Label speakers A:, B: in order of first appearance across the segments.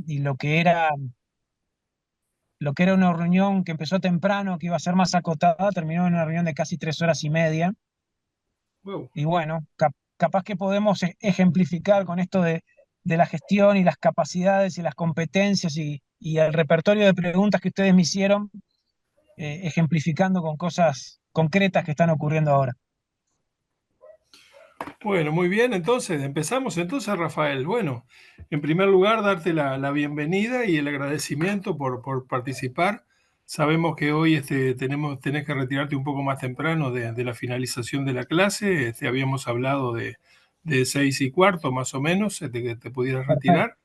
A: y lo que era una reunión que empezó temprano, que iba a ser más acotada, terminó en una reunión de casi 3 horas y media.
B: Wow.
A: Y bueno, capaz que podemos ejemplificar con esto de la gestión y las capacidades y las competencias y el repertorio de preguntas que ustedes me hicieron, ejemplificando con cosas concretas que están ocurriendo ahora.
B: Bueno, muy bien, entonces empezamos entonces, Rafael. Bueno, en primer lugar, darte la bienvenida y el agradecimiento por participar. Sabemos que hoy tenés que retirarte un poco más temprano de la finalización de la clase. Habíamos hablado de 6:15 más o menos, de que te pudieras
A: Perfecto.
B: retirar.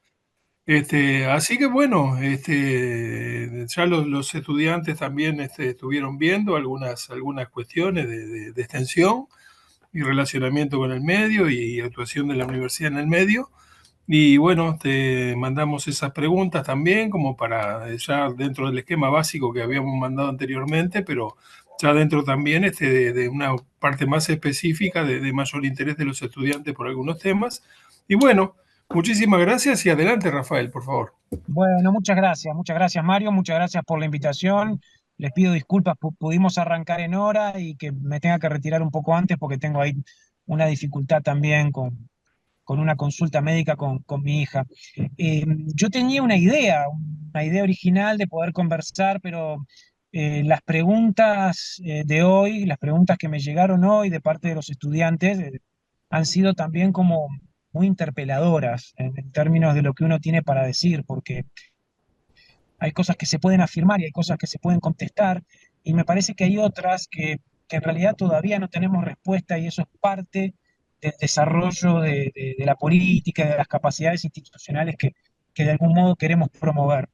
B: Así que bueno, ya los estudiantes también estuvieron viendo algunas cuestiones de extensión y relacionamiento con el medio y actuación de la universidad en el medio. Y bueno, te mandamos esas preguntas también como para ya dentro del esquema básico que habíamos mandado anteriormente, pero ya dentro también de una parte más específica de mayor interés de los estudiantes por algunos temas. Y bueno, muchísimas gracias y adelante, Rafael, por favor.
A: Bueno, muchas gracias Mario, muchas gracias por la invitación. Les pido disculpas, pudimos arrancar en hora y que me tenga que retirar un poco antes porque tengo ahí una dificultad también con una consulta médica con mi hija. Yo tenía una idea original de poder conversar, pero las preguntas de hoy, las preguntas que me llegaron hoy de parte de los estudiantes, han sido también como muy interpeladoras en términos de lo que uno tiene para decir, porque hay cosas que se pueden afirmar y hay cosas que se pueden contestar, y me parece que hay otras que en realidad todavía no tenemos respuesta y eso es parte del desarrollo de la política, de las capacidades institucionales que de algún modo queremos promover.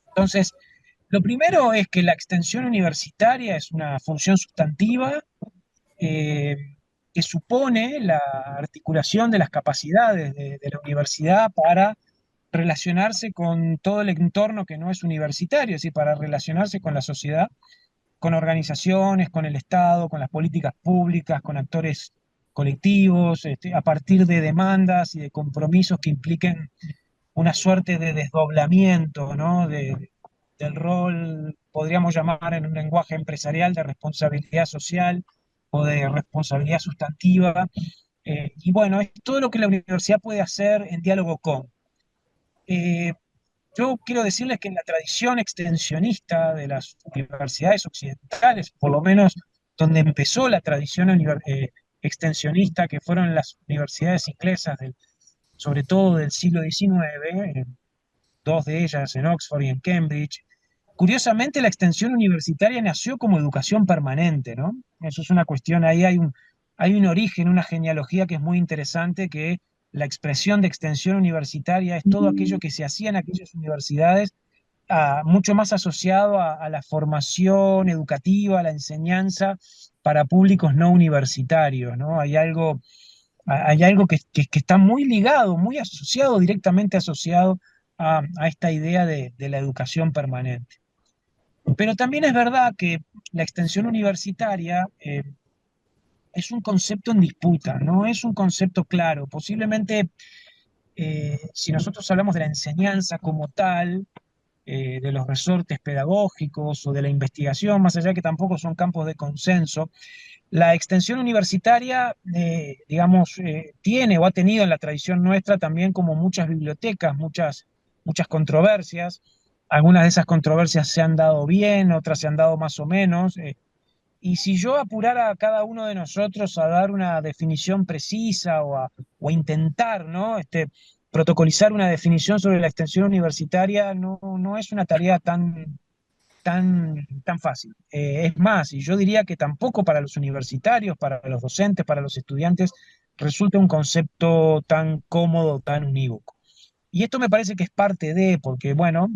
A: Entonces, lo primero es que la extensión universitaria es una función sustantiva eh, que supone la articulación de las capacidades de la universidad para relacionarse con todo el entorno que no es universitario, es decir, para relacionarse con la sociedad, con organizaciones, con el Estado, con las políticas públicas, con actores colectivos, a partir de demandas y de compromisos que impliquen una suerte de desdoblamiento, ¿no? Del rol, podríamos llamar en un lenguaje empresarial, de responsabilidad social o de responsabilidad sustantiva. Y bueno, es todo lo que la universidad puede hacer en diálogo con. Eh, yo quiero decirles que en la tradición extensionista de las universidades occidentales, por lo menos donde empezó la tradición extensionista, que fueron las universidades inglesas, sobre todo del siglo XIX, dos de ellas en Oxford y en Cambridge. Curiosamente, la extensión universitaria nació como educación permanente, ¿no? Eso es una cuestión, ahí hay un origen, una genealogía que es muy interesante, que la expresión de extensión universitaria es todo aquello que se hacía en aquellas universidades, mucho más asociado a la formación educativa, a la enseñanza para públicos no universitarios, ¿no? Hay algo que está muy ligado, muy asociado, directamente asociado a esta idea de la educación permanente. Pero también es verdad que la extensión universitaria es un concepto en disputa, no es un concepto claro. Posiblemente, si nosotros hablamos de la enseñanza como tal, de los resortes pedagógicos o de la investigación, más allá que tampoco son campos de consenso, la extensión universitaria, digamos, tiene o ha tenido en la tradición nuestra también como muchas bibliotecas, muchas controversias. Algunas de esas controversias se han dado bien, otras se han dado más o menos. Y si yo apurara a cada uno de nosotros a dar una definición precisa o a intentar, ¿no? Protocolizar una definición sobre la extensión universitaria, no es una tarea tan fácil. Es más, y yo diría que tampoco para los universitarios, para los docentes, para los estudiantes, resulta un concepto tan cómodo, tan unívoco. Y esto me parece que es parte de, porque bueno,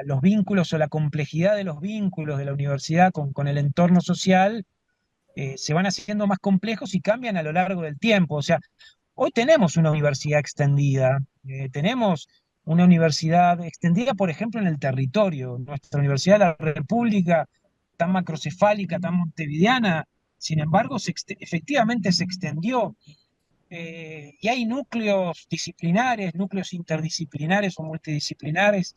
A: los vínculos o la complejidad de los vínculos de la universidad con el entorno social se van haciendo más complejos y cambian a lo largo del tiempo. O sea, hoy tenemos una universidad extendida, tenemos una universidad extendida, por ejemplo, en el territorio. Nuestra Universidad de la República, tan macrocefálica, tan montevideana, sin embargo, efectivamente se extendió. y hay núcleos disciplinares, núcleos interdisciplinares o multidisciplinares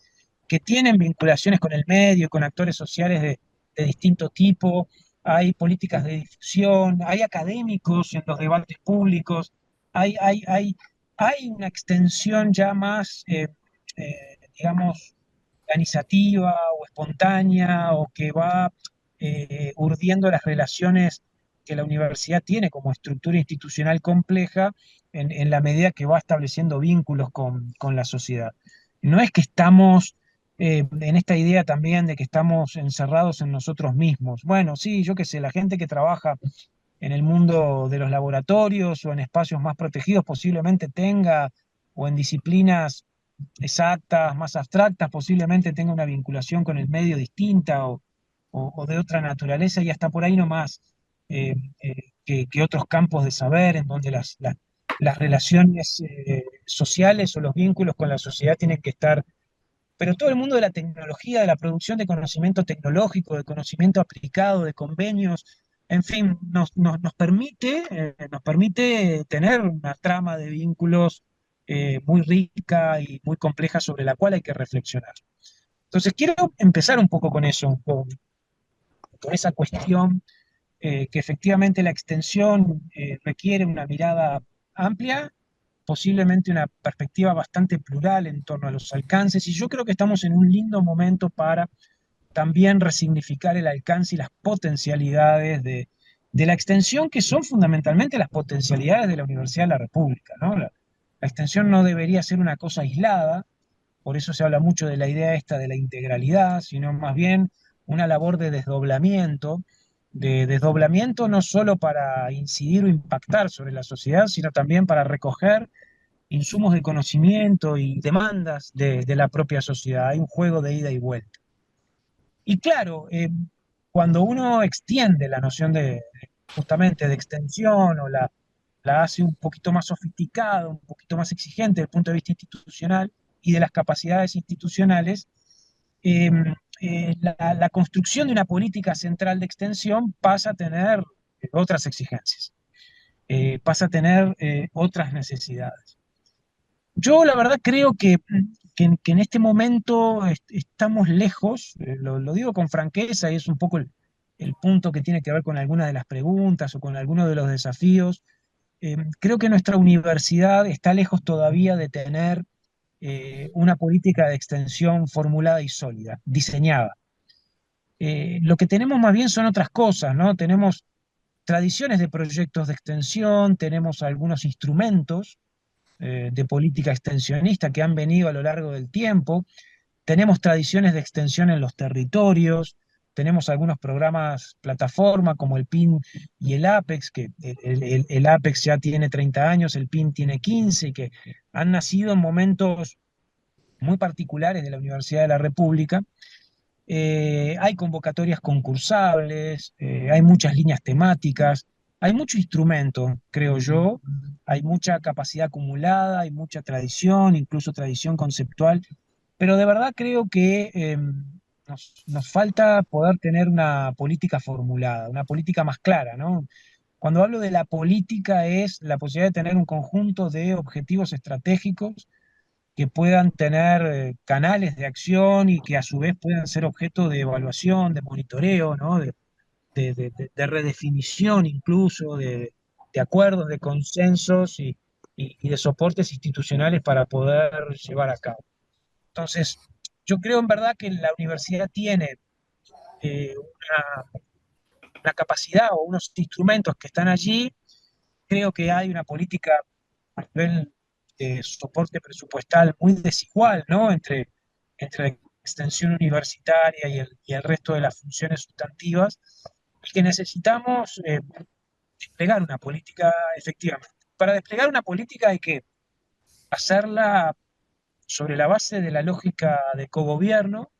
A: que tienen vinculaciones con el medio, con actores sociales de distinto tipo, hay políticas de difusión, hay académicos en los debates públicos, hay, hay, hay, hay una extensión ya más, digamos, organizativa o espontánea o que va urdiendo las relaciones que la universidad tiene como estructura institucional compleja en la medida que va estableciendo vínculos con la sociedad. No es que estamos en esta idea también de que estamos encerrados en nosotros mismos. Bueno, sí, yo qué sé, la gente que trabaja en el mundo de los laboratorios o en espacios más protegidos posiblemente tenga, o en disciplinas exactas, más abstractas, posiblemente tenga una vinculación con el medio distinta o de otra naturaleza y hasta por ahí nomás que otros campos de saber en donde las relaciones sociales o los vínculos con la sociedad tienen que estar, pero todo el mundo de la tecnología, de la producción de conocimiento tecnológico, de conocimiento aplicado, de convenios, en fin, nos permite tener una trama de vínculos muy rica y muy compleja sobre la cual hay que reflexionar. Entonces, quiero empezar un poco con eso, con esa cuestión que efectivamente la extensión requiere una mirada amplia, posiblemente una perspectiva bastante plural en torno a los alcances, y yo creo que estamos en un lindo momento para también resignificar el alcance y las potencialidades de la extensión, que son fundamentalmente las potencialidades de la Universidad de la República, ¿no? La extensión no debería ser una cosa aislada, por eso se habla mucho de la idea esta de la integralidad, sino más bien una labor de desdoblamiento no solo para incidir o impactar sobre la sociedad, sino también para recoger insumos de conocimiento y demandas de la propia sociedad. Hay un juego de ida y vuelta. Y claro, cuando uno extiende la noción de justamente de extensión o la hace un poquito más sofisticada, un poquito más exigente desde el punto de vista institucional y de las capacidades institucionales, eh, la construcción de una política central de extensión pasa a tener otras exigencias, pasa a tener otras necesidades. Yo la verdad creo que en este momento estamos lejos, lo digo con franqueza y es un poco el punto que tiene que ver con algunas de las preguntas o con algunos de los desafíos. Creo que nuestra universidad está lejos todavía de tener una política de extensión formulada y sólida, diseñada. Lo que tenemos más bien son otras cosas, ¿no? Tenemos tradiciones de proyectos de extensión, tenemos algunos instrumentos de política extensionista que han venido a lo largo del tiempo, tenemos tradiciones de extensión en los territorios, tenemos algunos programas plataforma como el PIN y el APEX, que el APEX ya tiene 30 años, el PIN tiene 15, y que han nacido en momentos muy particulares de la Universidad de la República. Hay convocatorias concursables, hay muchas líneas temáticas, hay mucho instrumento, creo yo, hay mucha capacidad acumulada, hay mucha tradición, incluso tradición conceptual, pero de verdad creo que nos falta poder tener una política formulada, una política más clara, ¿no? Cuando hablo de la política es la posibilidad de tener un conjunto de objetivos estratégicos que puedan tener canales de acción y que a su vez puedan ser objeto de evaluación, de monitoreo, ¿no? De redefinición incluso, de acuerdos, de consensos y de soportes institucionales para poder llevar a cabo. Entonces, yo creo en verdad que la universidad tiene una capacidad o unos instrumentos que están allí. Creo que hay una política a nivel de soporte presupuestal muy desigual, ¿no? Entre la extensión universitaria y el resto de las funciones sustantivas, y que necesitamos desplegar una política efectivamente. Para desplegar una política hay que hacerla sobre la base de la lógica de cogobierno.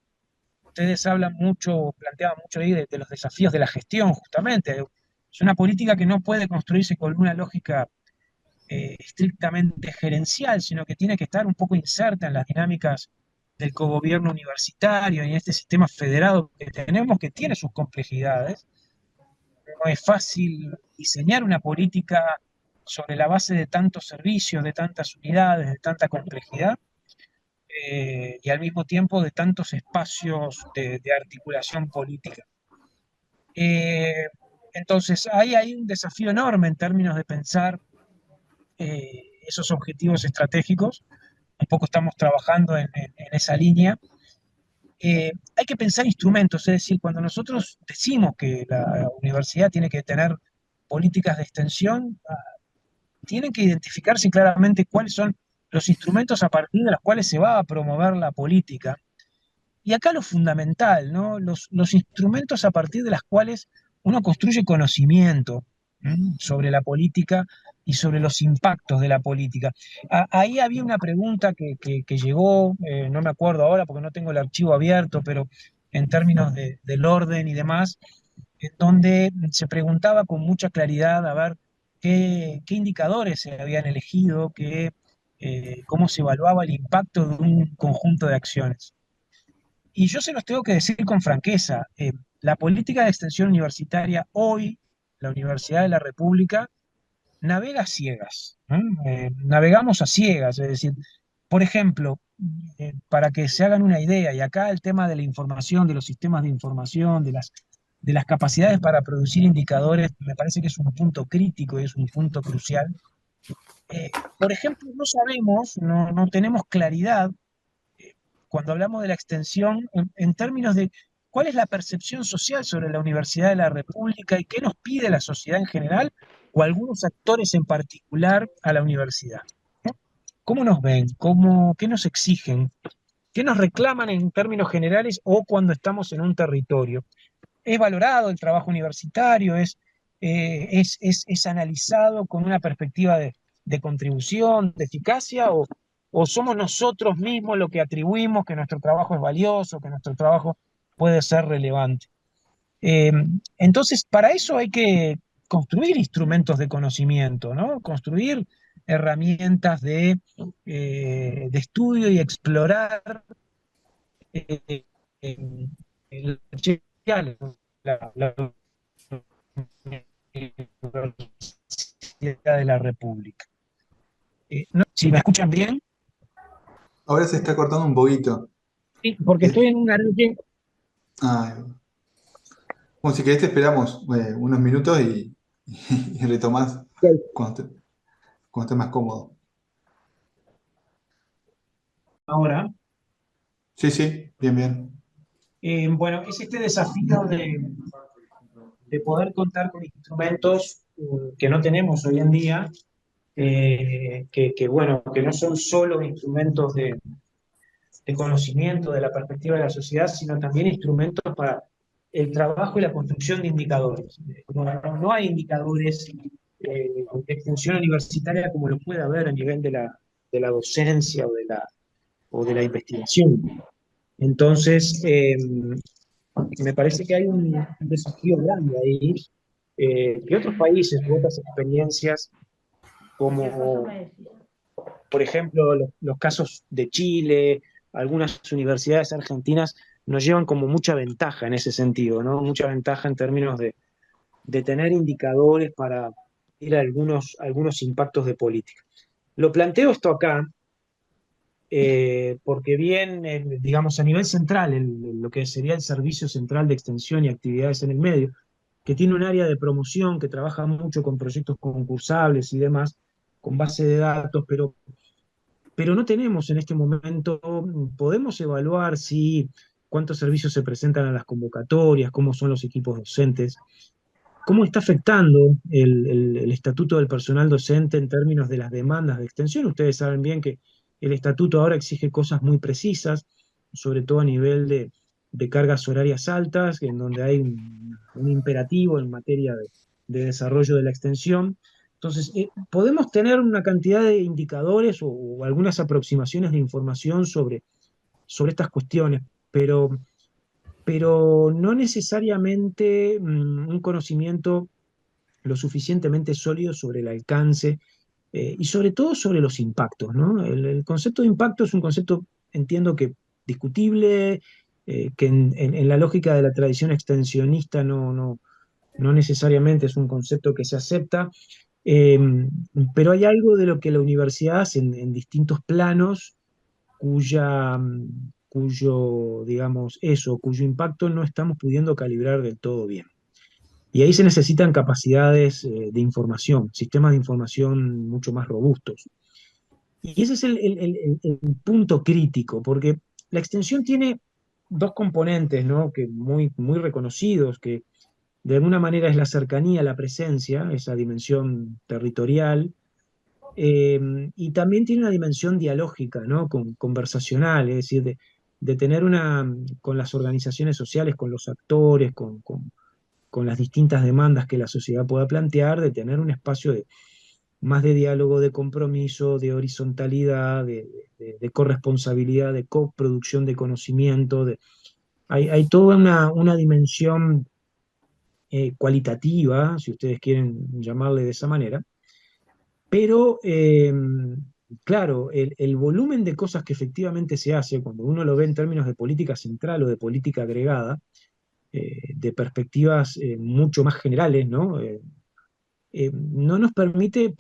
A: Ustedes hablan mucho, planteaban mucho ahí de los desafíos de la gestión, justamente. Es una política que no puede construirse con una lógica estrictamente gerencial, sino que tiene que estar un poco inserta en las dinámicas del cogobierno universitario y en este sistema federado que tenemos, que tiene sus complejidades. No es fácil diseñar una política sobre la base de tantos servicios, de tantas unidades, de tanta complejidad, y al mismo tiempo de tantos espacios de articulación política. Eh, entonces, ahí hay un desafío enorme en términos de pensar esos objetivos estratégicos. Un poco estamos trabajando en esa línea. Hay que pensar instrumentos, es decir, cuando nosotros decimos que la universidad tiene que tener políticas de extensión, tienen que identificarse claramente cuáles son los instrumentos a partir de los cuales se va a promover la política. Y acá lo fundamental, ¿no? Los instrumentos a partir de los cuales uno construye conocimiento sobre la política y sobre los impactos de la política. Ahí había una pregunta que llegó, no me acuerdo ahora porque no tengo el archivo abierto, pero en términos del orden y demás, en donde se preguntaba con mucha claridad a ver qué indicadores se habían elegido, cómo se evaluaba el impacto de un conjunto de acciones. Y yo se los tengo que decir con franqueza, la política de extensión universitaria hoy, la Universidad de la República, navega a ciegas, ¿no? Navegamos a ciegas, es decir, por ejemplo, para que se hagan una idea, y acá el tema de la información, de los sistemas de información, de las capacidades para producir indicadores, me parece que es un punto crítico y es un punto crucial. Por ejemplo, no sabemos, no tenemos claridad cuando hablamos de la extensión en términos de cuál es la percepción social sobre la Universidad de la República y qué nos pide la sociedad en general o algunos actores en particular a la universidad, ¿no? ¿Cómo nos ven? ¿Qué nos exigen? ¿Qué nos reclaman en términos generales o cuando estamos en un territorio? ¿Es valorado el trabajo universitario? ¿Es analizado con una perspectiva de contribución, de eficacia, o somos nosotros mismos los que atribuimos que nuestro trabajo es valioso, que nuestro trabajo puede ser relevante? Eh, entonces, para eso hay que construir instrumentos de conocimiento, ¿no? Construir herramientas de estudio y explorar eh, eh, la Universidad de la República. Si me escuchan bien,
C: Ahora se está cortando un poquito.
A: sí, porque
C: Eh,
A: estoy en un área.
C: ah, bueno, si querés te esperamos unos minutos y retomás cuando, cuando estés más cómodo.
A: Ahora,
C: Sí, sí, bien, bien.
A: bueno, es este desafío de poder contar con instrumentos que no tenemos hoy en día, bueno, que no son solo instrumentos de conocimiento de la perspectiva de la sociedad, sino también instrumentos para el trabajo y la construcción de indicadores. No hay indicadores de extensión universitaria como lo puede haber a nivel de la docencia o de la investigación. Entonces, me parece que hay un desafío grande ahí, que otros países u otras experiencias, como por ejemplo los casos de Chile, algunas universidades argentinas, nos llevan como mucha ventaja en ese sentido, ¿no? Mucha ventaja en términos de tener indicadores para ir a algunos impactos de política. Lo planteo esto acá porque bien, digamos, a nivel central, lo que sería el Servicio Central de Extensión y Actividades en el Medio, que tiene un área de promoción, que trabaja mucho con proyectos concursables y demás, con base de datos, pero no tenemos en este momento, podemos evaluar cuántos servicios se presentan a las convocatorias, cómo son los equipos docentes, cómo está afectando el estatuto del personal docente en términos de las demandas de extensión. Ustedes saben bien que el estatuto ahora exige cosas muy precisas, sobre todo a nivel de cargas horarias altas, en donde hay un imperativo en materia de desarrollo de la extensión. Entonces, podemos tener una cantidad de indicadores o algunas aproximaciones de información sobre estas cuestiones, pero no necesariamente un conocimiento lo suficientemente sólido sobre el alcance y sobre todo sobre los impactos, ¿no? El concepto de impacto es un concepto, entiendo que discutible, que en la lógica de la tradición extensionista no necesariamente es un concepto que se acepta, Pero hay algo de lo que la universidad hace en distintos planos cuyo impacto no estamos pudiendo calibrar del todo bien. Y ahí se necesitan capacidades de información, sistemas de información mucho más robustos. Y ese es el punto crítico, porque la extensión tiene dos componentes, ¿no? Que muy reconocidos, que de alguna manera es la cercanía, la presencia, esa dimensión territorial, y también tiene una dimensión dialógica, ¿no? Conversacional, es decir, de tener con las organizaciones sociales, con los actores, con las distintas demandas que la sociedad pueda plantear, de tener un espacio más de diálogo, de compromiso, de horizontalidad, de corresponsabilidad, de coproducción de conocimiento. Hay toda una dimensión cualitativa, si ustedes quieren llamarle de esa manera, pero claro, el volumen de cosas que efectivamente se hace, cuando uno lo ve en términos de política central o de política agregada, de perspectivas mucho más generales, ¿no? No nos permite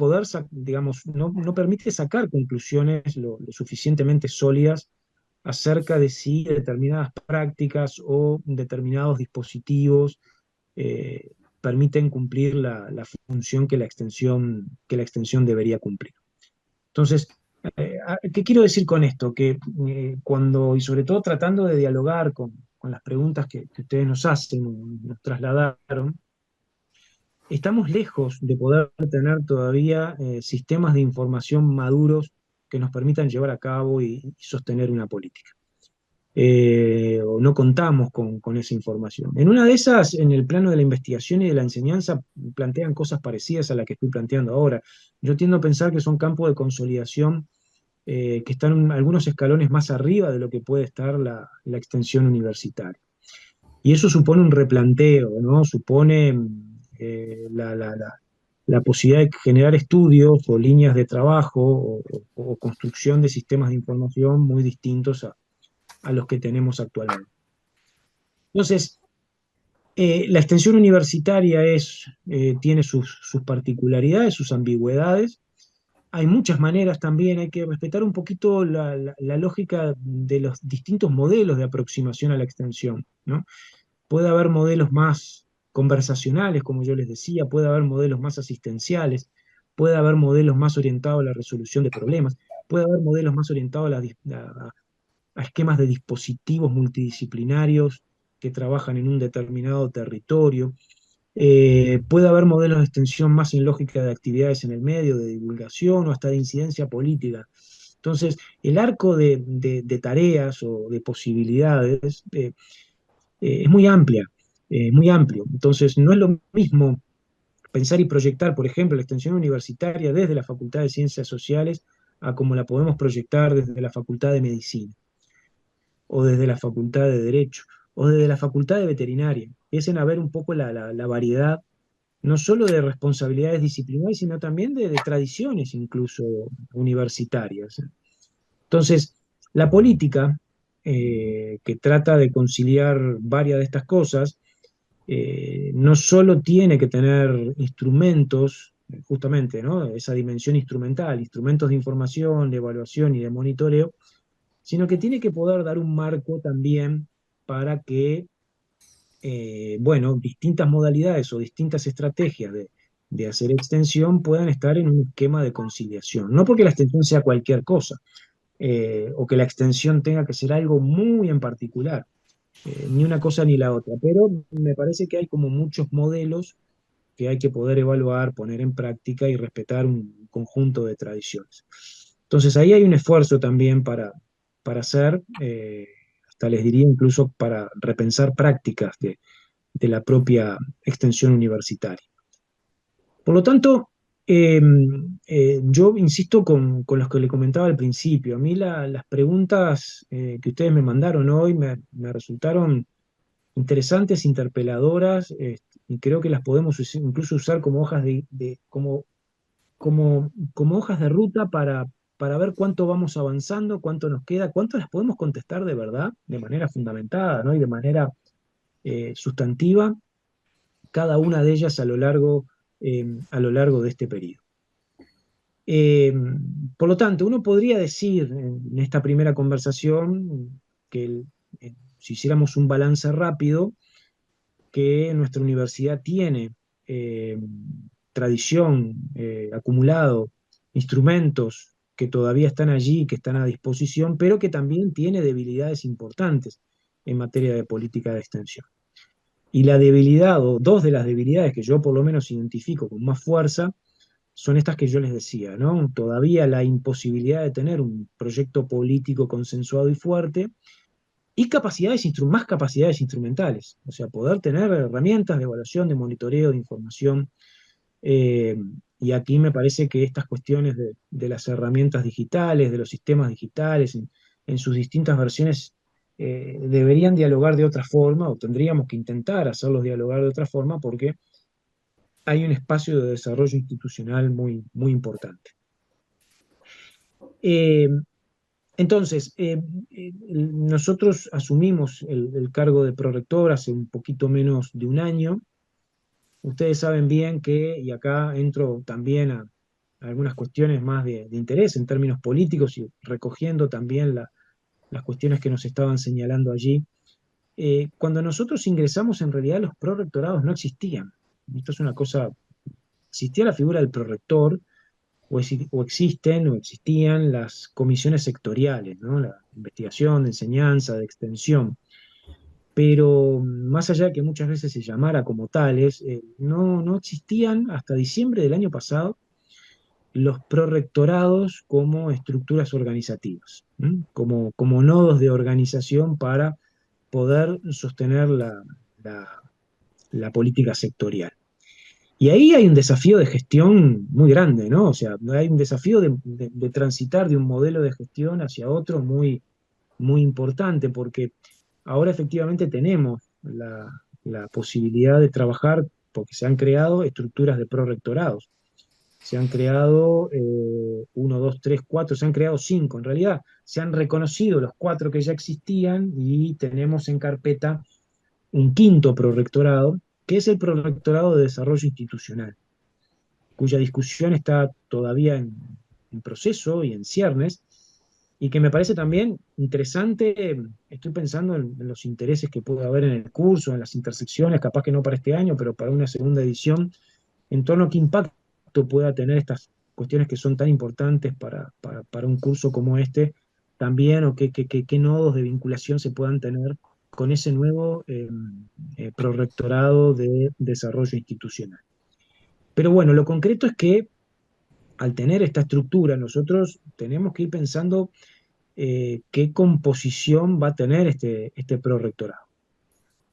A: digamos, no permite sacar conclusiones lo suficientemente sólidas acerca de si determinadas prácticas o determinados dispositivos eh, permiten cumplir la función que la extensión debería cumplir. Entonces, ¿qué quiero decir con esto? Que y sobre todo tratando de dialogar con las preguntas que ustedes nos hacen, nos trasladaron, estamos lejos de poder tener todavía sistemas de información maduros que nos permitan llevar a cabo y sostener una política. O no contamos con esa información. En una de esas, en el plano de la investigación y de la enseñanza, plantean cosas parecidas a las que estoy planteando ahora. Yo tiendo a pensar que son campos de consolidación que están algunos escalones más arriba de lo que puede estar la extensión universitaria. Y eso supone un replanteo, ¿no? Supone la posibilidad de generar estudios o líneas de trabajo o construcción de sistemas de información muy distintos a los que tenemos actualmente. Entonces, la extensión universitaria tiene sus particularidades, sus ambigüedades. Hay muchas maneras también, hay que respetar un poquito la lógica de los distintos modelos de aproximación a la extensión, ¿no? Puede haber modelos más conversacionales, como yo les decía, puede haber modelos más asistenciales, puede haber modelos más orientados a la resolución de problemas, puede haber modelos más orientados a esquemas de dispositivos multidisciplinarios que trabajan en un determinado territorio. Puede haber modelos de extensión más en lógica de actividades en el medio, de divulgación o hasta de incidencia política. Entonces, el arco de tareas o de posibilidades es muy amplia, muy amplio. Entonces, no es lo mismo pensar y proyectar, por ejemplo, la extensión universitaria desde la Facultad de Ciencias Sociales a como la podemos proyectar desde la Facultad de Medicina, o desde la Facultad de Derecho, o desde la Facultad de Veterinaria. Empiecen a ver un poco la variedad, no solo de responsabilidades disciplinarias, sino también de tradiciones incluso universitarias. Entonces, la política, que trata de conciliar varias de estas cosas, no solo tiene que tener instrumentos, justamente, ¿no? Esa dimensión instrumental, instrumentos de información, de evaluación y de monitoreo, sino que tiene que poder dar un marco también para que, bueno, distintas modalidades o distintas estrategias de hacer extensión puedan estar en un esquema de conciliación. No porque la extensión sea cualquier cosa, o que la extensión tenga que ser algo muy en particular, ni una cosa ni la otra, pero me parece que hay como muchos modelos que hay que poder evaluar, poner en práctica y respetar un conjunto de tradiciones. Entonces ahí hay un esfuerzo también para hacer, hasta les diría incluso para repensar prácticas de la propia extensión universitaria. Por lo tanto, yo insisto con los que le comentaba al principio. A mí las preguntas que ustedes me mandaron hoy me resultaron interesantes, interpeladoras, y creo que las podemos incluso usar como hojas como hojas de ruta para ver cuánto vamos avanzando, cuánto nos queda, cuánto las podemos contestar de verdad, de manera fundamentada, ¿no? Y de manera sustantiva, cada una de ellas a lo largo a lo largo de este periodo. Por lo tanto, uno podría decir en esta primera conversación que si hiciéramos un balance rápido, que nuestra universidad tiene eh, tradición, acumulado, instrumentos que todavía están allí, que están a disposición, pero que también tiene debilidades importantes en materia de política de extensión. Y la debilidad, o dos de las debilidades que yo por lo menos identifico con más fuerza, son estas que yo les decía, ¿no? Todavía la imposibilidad de tener un proyecto político consensuado y fuerte, y más capacidades instrumentales, o sea, poder tener herramientas de evaluación, de monitoreo, de información. eh, y aquí me parece que estas cuestiones de las herramientas digitales, de los sistemas digitales, en sus distintas versiones, deberían dialogar de otra forma, o tendríamos que intentar hacerlos dialogar de otra forma, porque hay un espacio de desarrollo institucional muy, muy importante. Eh, Entonces, nosotros asumimos el cargo de prorector hace un poquito menos de un año. Ustedes saben bien que, y acá entro también a algunas cuestiones más de interés en términos políticos y recogiendo también las cuestiones que nos estaban señalando allí. Cuando nosotros ingresamos, en realidad los prorectorados no existían. Esto es una cosa, existía la figura del prorector, o existen o existían las comisiones sectoriales, ¿no? La investigación, de enseñanza, de extensión. Pero más allá de que muchas veces se llamara como tales, no existían hasta diciembre del año pasado los prorectorados como estructuras organizativas, como nodos de organización para poder sostener la la política sectorial. Y ahí hay un desafío de gestión muy grande, ¿no? O sea, hay un desafío de transitar de un modelo de gestión hacia otro muy, muy importante, porque ahora efectivamente tenemos la posibilidad de trabajar, porque se han creado estructuras de prorectorados. Se han creado uno, dos, tres, cuatro, se han creado cinco. En realidad, se han reconocido los cuatro que ya existían y tenemos en carpeta un quinto prorectorado, que es el Prorectorado de Desarrollo Institucional, cuya discusión está todavía en proceso y en ciernes, y que me parece también interesante. Estoy pensando en los intereses que puede haber en el curso, en las intersecciones, capaz que no para este año, pero para una segunda edición, en torno a qué impacto pueda tener estas cuestiones que son tan importantes para un curso como este, también, o qué nodos de vinculación se puedan tener con ese nuevo prorectorado de desarrollo institucional. Pero bueno, lo concreto es que al tener esta estructura, nosotros tenemos que ir pensando qué composición va a tener este prorectorado.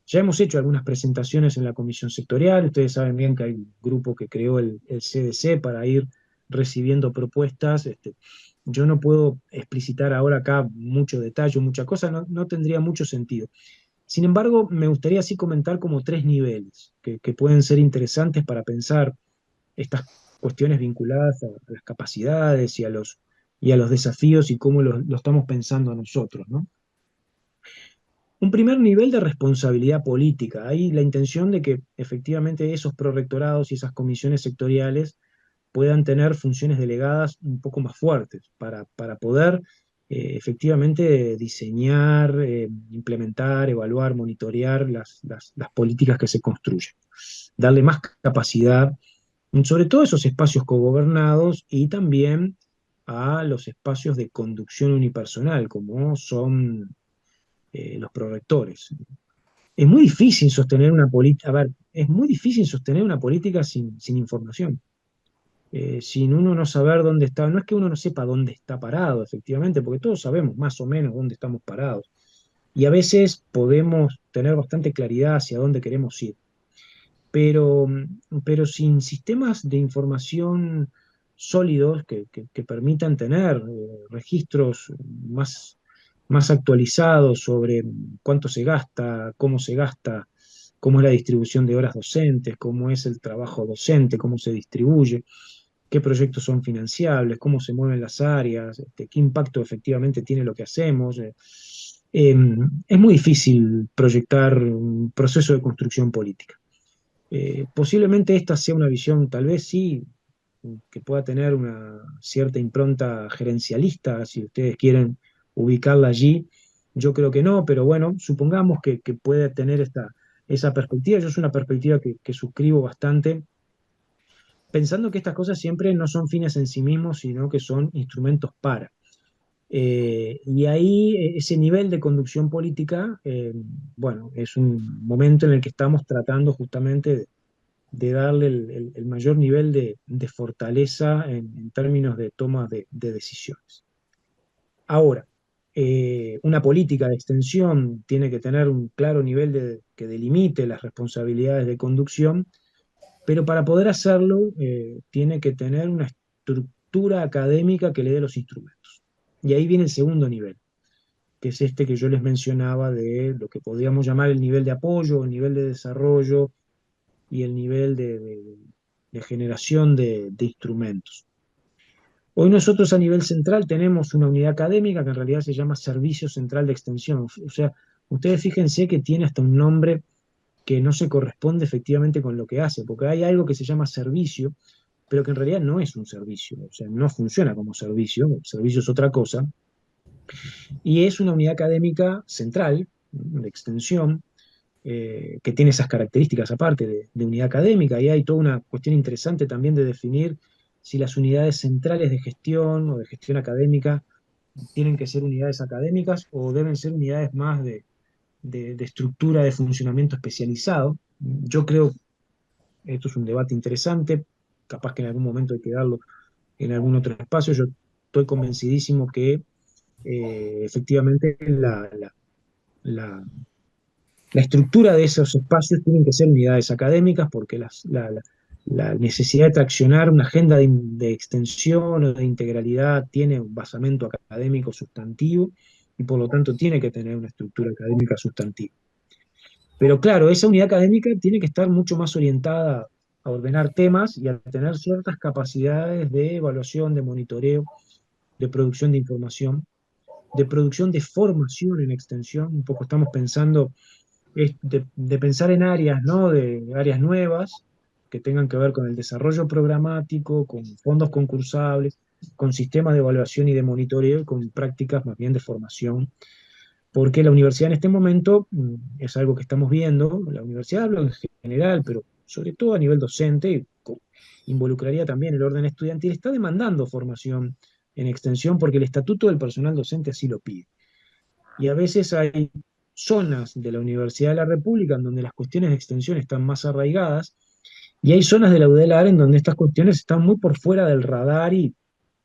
A: Ya hemos hecho algunas presentaciones en la comisión sectorial. Ustedes saben bien que hay un grupo que creó el CDC para ir recibiendo propuestas. Yo no puedo explicitar ahora acá mucho detalle, mucha cosa, no tendría mucho sentido. Sin embargo, me gustaría así comentar como tres niveles que pueden ser interesantes para pensar estas cuestiones vinculadas a las capacidades y a los desafíos, y cómo lo estamos pensando nosotros, ¿no? Un primer nivel de responsabilidad política. Hay la intención de que efectivamente esos prorectorados y esas comisiones sectoriales puedan tener funciones delegadas un poco más fuertes para poder efectivamente diseñar, implementar, evaluar, monitorear las políticas que se construyen. Darle más capacidad, sobre todo esos espacios cogobernados, y también a los espacios de conducción unipersonal, como son los prorectores. Es muy difícil sostener una política, a ver, es muy difícil sostener una política sin información, sin uno no saber dónde está. No es que uno no sepa dónde está parado, efectivamente, porque todos sabemos más o menos dónde estamos parados. Y a veces podemos tener bastante claridad hacia dónde queremos ir. Pero, pero sin sistemas de información sólidos que permitan tener registros más actualizados sobre cuánto se gasta, cómo es la distribución de horas docentes, cómo es el trabajo docente, cómo se distribuye, qué proyectos son financiables, cómo se mueven las áreas, qué impacto efectivamente tiene lo que hacemos. Es muy difícil proyectar un proceso de construcción política.
D: Posiblemente esta sea una visión, tal vez sí, que pueda tener una cierta impronta gerencialista, si ustedes quieren ubicarla allí. Yo creo que no, pero bueno, supongamos que puede tener esa perspectiva. Yo es una perspectiva que suscribo bastante, pensando que estas cosas siempre no son fines en sí mismos, sino que son instrumentos para. Y ahí ese nivel de conducción política, bueno, es un momento en el que estamos tratando justamente de darle el mayor nivel de fortaleza en términos de toma de decisiones. Ahora, una política de extensión tiene que tener un claro nivel que delimite las responsabilidades de conducción, pero para poder hacerlo tiene que tener una estructura académica que le dé los instrumentos. Y ahí viene el segundo nivel, que es este que yo les mencionaba de lo que podríamos llamar el nivel de apoyo, el nivel de desarrollo y el nivel de generación de instrumentos. Hoy nosotros a nivel central tenemos una unidad académica que en realidad se llama Servicio Central de Extensión. O sea, ustedes fíjense que tiene hasta un nombre que no se corresponde efectivamente con lo que hace, porque hay algo que se llama servicio, pero que en realidad no es un servicio, o sea, no funciona como servicio, el servicio es otra cosa, y es una unidad académica central, de extensión, que tiene esas características aparte de unidad académica, y hay toda una cuestión interesante también de definir si las unidades centrales de gestión o de gestión académica tienen que ser unidades académicas o deben ser unidades más de estructura de funcionamiento especializado. Yo creo, esto es un debate interesante, capaz que en algún momento hay que darlo en algún otro espacio. Yo estoy convencidísimo que efectivamente la- la estructura de esos espacios tienen que ser unidades académicas porque la necesidad de traccionar una agenda de extensión o de integralidad tiene un basamento académico sustantivo y por lo tanto tiene que tener una estructura académica sustantiva. Pero claro, esa unidad académica tiene que estar mucho más orientada a ordenar temas y a tener ciertas capacidades de evaluación, de monitoreo, de producción de información, de producción de formación en extensión. Un poco estamos pensando de pensar en áreas, ¿no? De áreas nuevas que tengan que ver con el desarrollo programático, con fondos concursables, con sistemas de evaluación y de monitoreo, y con prácticas más bien de formación, porque la universidad en este momento es algo que estamos viendo, la universidad hablo en general, pero sobre todo a nivel docente, y involucraría también el orden estudiantil, está demandando formación en extensión porque el estatuto del personal docente así lo pide. Y a veces hay zonas de la Universidad de la República en donde las cuestiones de extensión están más arraigadas, y hay zonas de la UDELAR en donde estas cuestiones están muy por fuera del radar y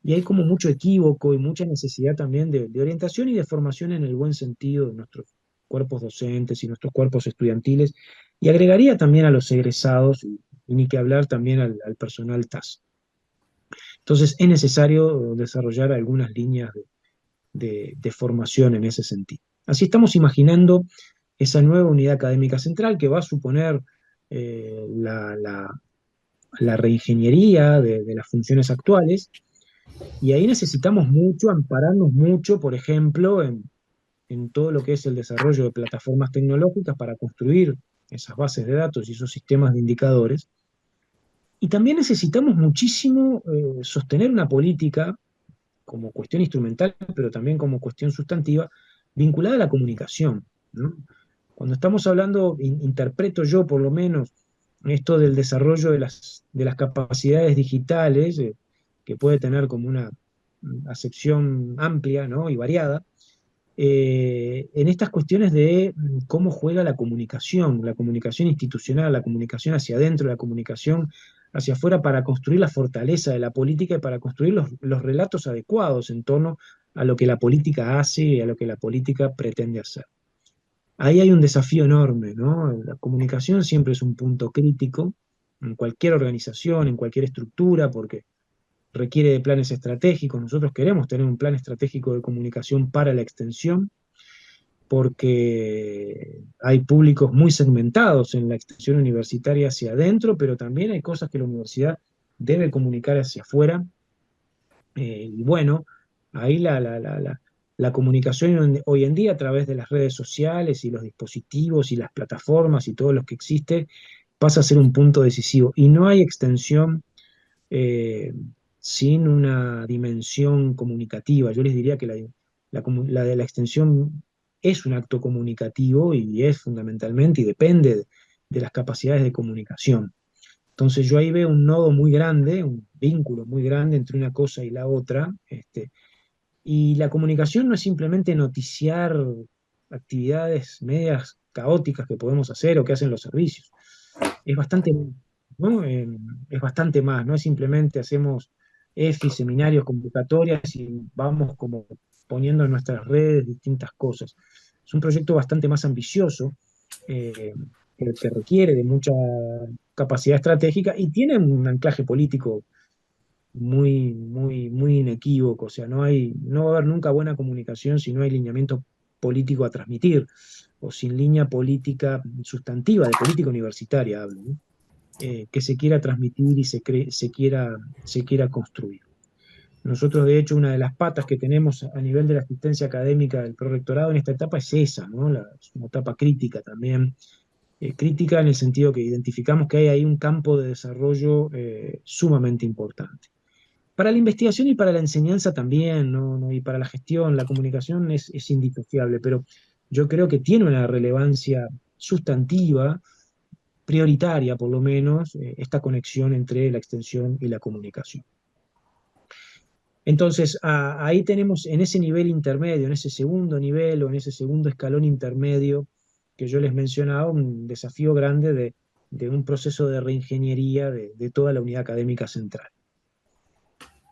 D: hay como mucho equívoco y mucha necesidad también de orientación y de formación en el buen sentido de nuestros cuerpos docentes y nuestros cuerpos estudiantiles, y agregaría también a los egresados, y ni que hablar también al personal TAS. Entonces es necesario desarrollar algunas líneas de formación en ese sentido. Así estamos imaginando esa nueva unidad académica central que va a suponer la reingeniería de las funciones actuales, y ahí necesitamos mucho, ampararnos mucho, por ejemplo, en todo lo que es el desarrollo de plataformas tecnológicas para construir esas bases de datos y esos sistemas de indicadores. Y también necesitamos muchísimo sostener una política como cuestión instrumental, pero también como cuestión sustantiva, vinculada a la comunicación, ¿no? Cuando estamos hablando, interpreto yo por lo menos, esto del desarrollo de las capacidades digitales, que puede tener como una acepción amplia, ¿no? Y variada, en estas cuestiones de cómo juega la comunicación institucional, la comunicación hacia adentro, la comunicación hacia afuera para construir la fortaleza de la política y para construir los relatos adecuados en torno a lo que la política hace y a lo que la política pretende hacer. Ahí hay un desafío enorme, ¿no? La comunicación siempre es un punto crítico en cualquier organización, en cualquier estructura, porque requiere de planes estratégicos. Nosotros queremos tener un plan estratégico de comunicación para la extensión, porque hay públicos muy segmentados en la extensión universitaria hacia adentro, pero también hay cosas que la universidad debe comunicar hacia afuera. Y bueno, ahí la comunicación hoy en día a través de las redes sociales y los dispositivos y las plataformas y todo lo que existe pasa a ser un punto decisivo. Y no hay extensión sin una dimensión comunicativa. Yo les diría que la extensión es un acto comunicativo y es fundamentalmente y depende de las capacidades de comunicación. Entonces yo ahí veo un nodo muy grande, un vínculo muy grande entre una cosa y la otra. Y la comunicación no es simplemente noticiar actividades medias caóticas que podemos hacer o que hacen los servicios. Es bastante, ¿no? Es bastante más, no es simplemente hacemos EFI, seminarios, convocatorias y vamos como poniendo en nuestras redes distintas cosas. Es un proyecto bastante más ambicioso, eh, que requiere de mucha capacidad estratégica y tiene un anclaje político muy inequívoco. O sea, no va a haber nunca buena comunicación si no hay lineamiento político a transmitir, o sin línea política sustantiva, de política universitaria hablo, ¿no? Que se quiera transmitir y se quiera construir. Nosotros, de hecho, una de las patas que tenemos a nivel de la asistencia académica del prorectorado en esta etapa es esa, ¿no? Es una etapa crítica también, crítica en el sentido que identificamos que hay ahí un campo de desarrollo sumamente importante. Para la investigación y para la enseñanza también, ¿no? Y para la gestión, la comunicación es indisociable, pero yo creo que tiene una relevancia sustantiva, prioritaria por lo menos, esta conexión entre la extensión y la comunicación. Entonces, ahí tenemos en ese nivel intermedio, en ese segundo nivel o en ese segundo escalón intermedio que yo les mencionaba, un desafío grande de un proceso de reingeniería de toda la unidad académica central.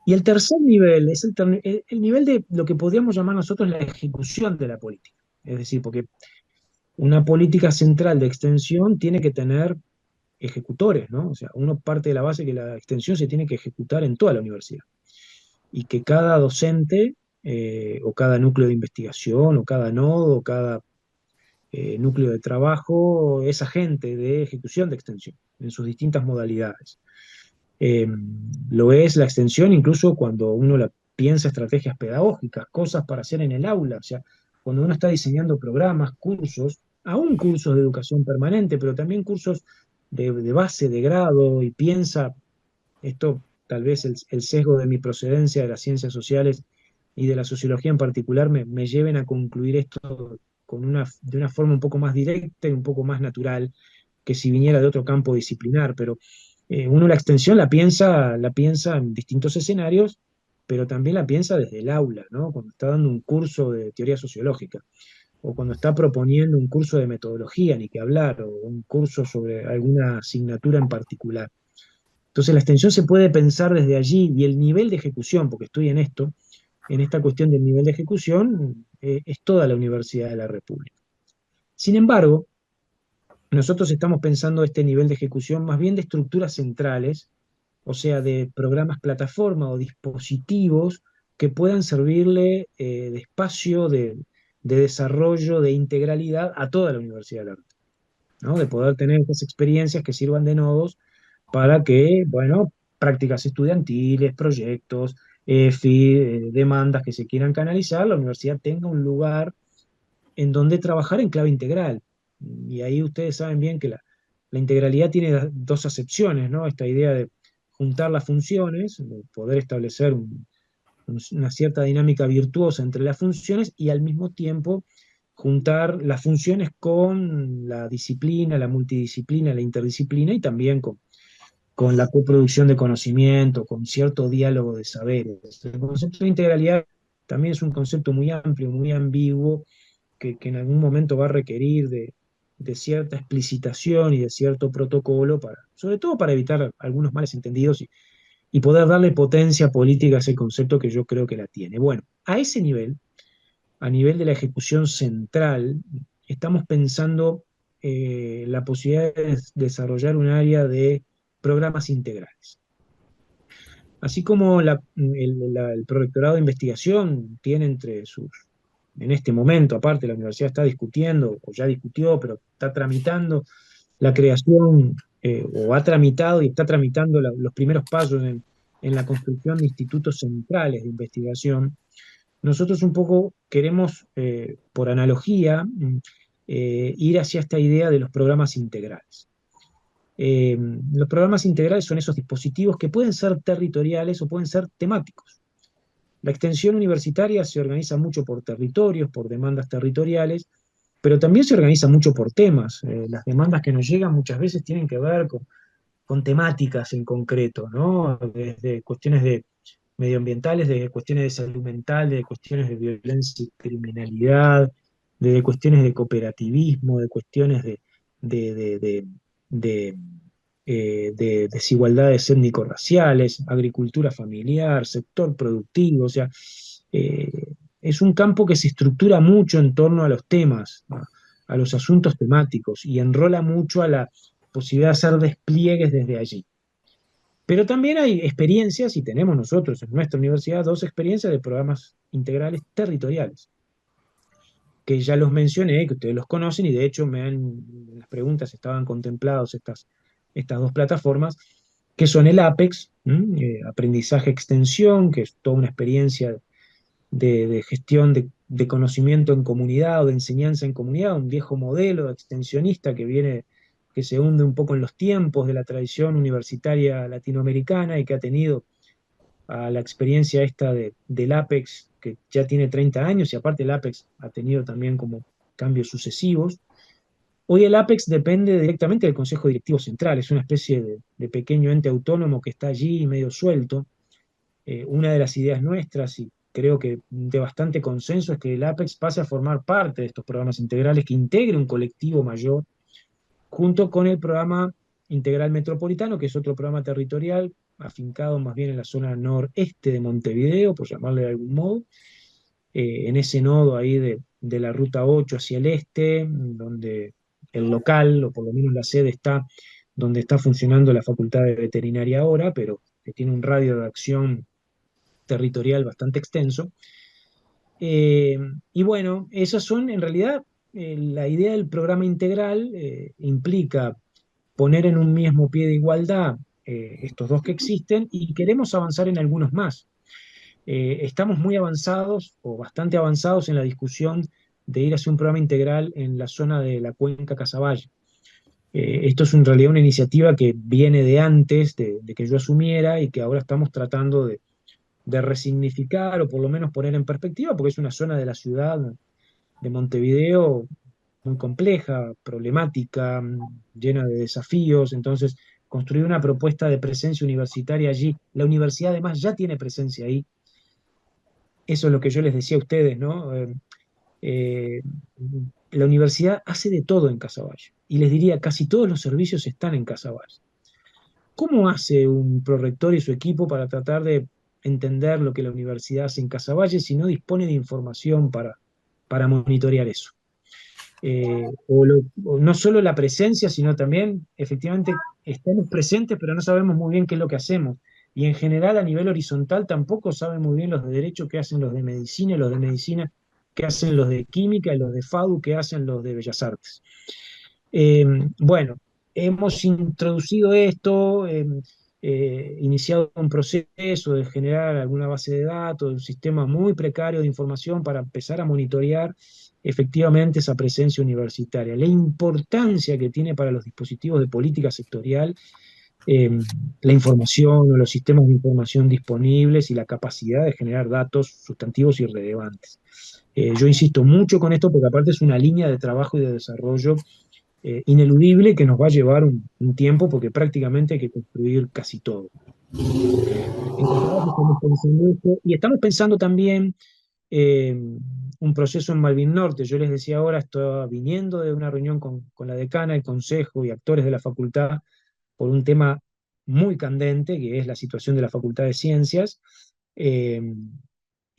D: Y el tercer nivel es el nivel de lo que podríamos llamar nosotros la ejecución de la política. Es decir, porque una política central de extensión tiene que tener ejecutores, ¿no? O sea, uno parte de la base que la extensión se tiene que ejecutar en toda la universidad. Y que cada docente, o cada núcleo de investigación, o cada nodo, o cada núcleo de trabajo, es agente de ejecución de extensión en sus distintas modalidades. Lo es la extensión incluso cuando uno piensa estrategias pedagógicas, cosas para hacer en el aula. O sea, cuando uno está diseñando programas, cursos, aún cursos de educación permanente, pero también cursos de base, de grado, y piensa, esto tal vez el sesgo de mi procedencia de las ciencias sociales y de la sociología en particular me lleven a concluir esto de una forma un poco más directa y un poco más natural que si viniera de otro campo disciplinar, pero uno la extensión la piensa en distintos escenarios, pero también la piensa desde el aula, ¿no? Cuando está dando un curso de teoría sociológica, o cuando está proponiendo un curso de metodología, ni que hablar, o un curso sobre alguna asignatura en particular. Entonces la extensión se puede pensar desde allí, y el nivel de ejecución, porque estoy en esto, en esta cuestión del nivel de ejecución, es toda la Universidad de la República. Sin embargo, nosotros estamos pensando este nivel de ejecución más bien de estructuras centrales, o sea, de programas plataforma o dispositivos que puedan servirle de espacio de desarrollo, de integralidad a toda la Universidad de Arte, ¿no? De poder tener estas experiencias que sirvan de nodos para que, bueno, prácticas estudiantiles, proyectos, EFI, demandas que se quieran canalizar, la universidad tenga un lugar en donde trabajar en clave integral. Y ahí ustedes saben bien que la integralidad tiene dos acepciones, ¿no? Esta idea de juntar las funciones, de poder establecer una cierta dinámica virtuosa entre las funciones y al mismo tiempo juntar las funciones con la disciplina, la multidisciplina, la interdisciplina y también con la coproducción de conocimiento, con cierto diálogo de saberes. El concepto de integralidad también es un concepto muy amplio, muy ambiguo, que en algún momento va a requerir de cierta explicitación y de cierto protocolo, sobre todo para evitar algunos males entendidos y poder darle potencia política a ese concepto que yo creo que la tiene. Bueno, a ese nivel, a nivel de la ejecución central, estamos pensando la posibilidad de desarrollar un área de programas integrales. Así como el Prorectorado de Investigación tiene en este momento, aparte la universidad está discutiendo, o ya discutió, pero está tramitando la creación, o ha tramitado y está tramitando los primeros pasos en la construcción de institutos centrales de investigación. Nosotros un poco queremos, por analogía, ir hacia esta idea de los programas integrales. Los programas integrales son esos dispositivos que pueden ser territoriales o pueden ser temáticos. La extensión universitaria se organiza mucho por territorios, por demandas territoriales, pero también se organiza mucho por temas. Las demandas que nos llegan muchas veces tienen que ver con temáticas en concreto, ¿no? Desde cuestiones de medioambientales, de cuestiones de salud mental, de cuestiones de violencia y criminalidad, de cuestiones de cooperativismo, de cuestiones de, de- de- de, de desigualdades étnico-raciales, agricultura familiar, sector productivo, o sea, es un campo que se estructura mucho en torno a los temas, a los asuntos temáticos, y enrola mucho a la posibilidad de hacer despliegues desde allí. Pero también hay experiencias, y tenemos nosotros en nuestra universidad dos experiencias de programas integrales territoriales, que ya los mencioné, que ustedes los conocen, y de hecho en las preguntas estaban contemplados estas dos plataformas, que son el APEX, aprendizaje extensión, que es toda una experiencia de gestión de conocimiento en comunidad o de enseñanza en comunidad, un viejo modelo extensionista que se hunde un poco en los tiempos de la tradición universitaria latinoamericana y que ha tenido a la experiencia esta del APEX, que ya tiene 30 años, y aparte el APEX ha tenido también como cambios sucesivos. Hoy el APEX depende directamente del Consejo Directivo Central, es una especie de pequeño ente autónomo que está allí medio suelto. Una de las ideas nuestras, y creo que de bastante consenso, es que el APEX pase a formar parte de estos programas integrales, que integre un colectivo mayor, junto con el programa integral metropolitano, que es otro programa territorial, afincado más bien en la zona noreste de Montevideo, por llamarle de algún modo, en ese nodo ahí de la ruta 8 hacia el este, donde el local, o por lo menos la sede, está donde está funcionando la Facultad de Veterinaria ahora, pero que tiene un radio de acción territorial bastante extenso. Eh, y bueno, esas son en realidad, la idea del programa integral implica poner en un mismo pie de igualdad estos dos que existen, y queremos avanzar en algunos más. Estamos muy avanzados o bastante avanzados en la discusión de ir hacia un programa integral en la zona de la cuenca Casaballe. Esto es en realidad una iniciativa que viene de antes de que yo asumiera, y que ahora estamos tratando de resignificar o por lo menos poner en perspectiva, porque es una zona de la ciudad de Montevideo muy compleja, problemática, llena de desafíos. Entonces, construir una propuesta de presencia universitaria allí, la universidad además ya tiene presencia ahí. Eso es lo que yo les decía a ustedes, ¿no? Eh, la universidad hace de todo en Casaballe, y les diría, casi todos los servicios están en Casaballe. ¿Cómo hace un prorector y su equipo para tratar de entender lo que la universidad hace en Casaballe si no dispone de información para monitorear eso? O no solo la presencia, sino también, efectivamente, estamos presentes, pero no sabemos muy bien qué es lo que hacemos. Y en general, a nivel horizontal, tampoco saben muy bien los de derecho qué hacen los de medicina, y los de medicina qué hacen los de química, y los de FADU qué hacen los de bellas artes. Eh, bueno, hemos introducido esto, iniciado un proceso de generar alguna base de datos, un sistema muy precario de información para empezar a monitorear efectivamente esa presencia universitaria. La importancia que tiene para los dispositivos de política sectorial, la información o los sistemas de información disponibles, y la capacidad de generar datos sustantivos y relevantes. Yo insisto mucho con esto porque aparte es una línea de trabajo y de desarrollo ineludible, que nos va a llevar un tiempo, porque prácticamente hay que construir casi todo. En Casaballe estamos pensando esto, y estamos pensando también eh, un proceso en Malvin Norte. Yo les decía ahora, estaba viniendo de una reunión con la decana, el consejo y actores de la facultad por un tema muy candente, que es la situación de la Facultad de Ciencias, eh,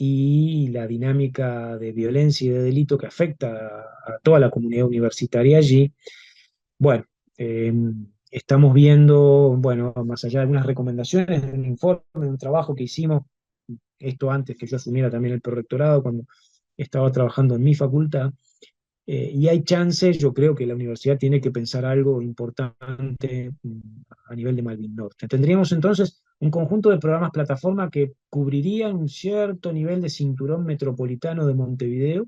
D: y la dinámica de violencia y de delito que afecta a toda la comunidad universitaria allí. Bueno, eh, estamos viendo, bueno, más allá de algunas recomendaciones, de un informe, de un trabajo que hicimos, esto antes que yo asumiera también el prorectorado, cuando estaba trabajando en mi facultad, y hay chances. Yo creo que la universidad tiene que pensar algo importante a nivel de Malvin Norte. Tendríamos entonces un conjunto de programas plataforma que cubrirían un cierto nivel de cinturón metropolitano de Montevideo.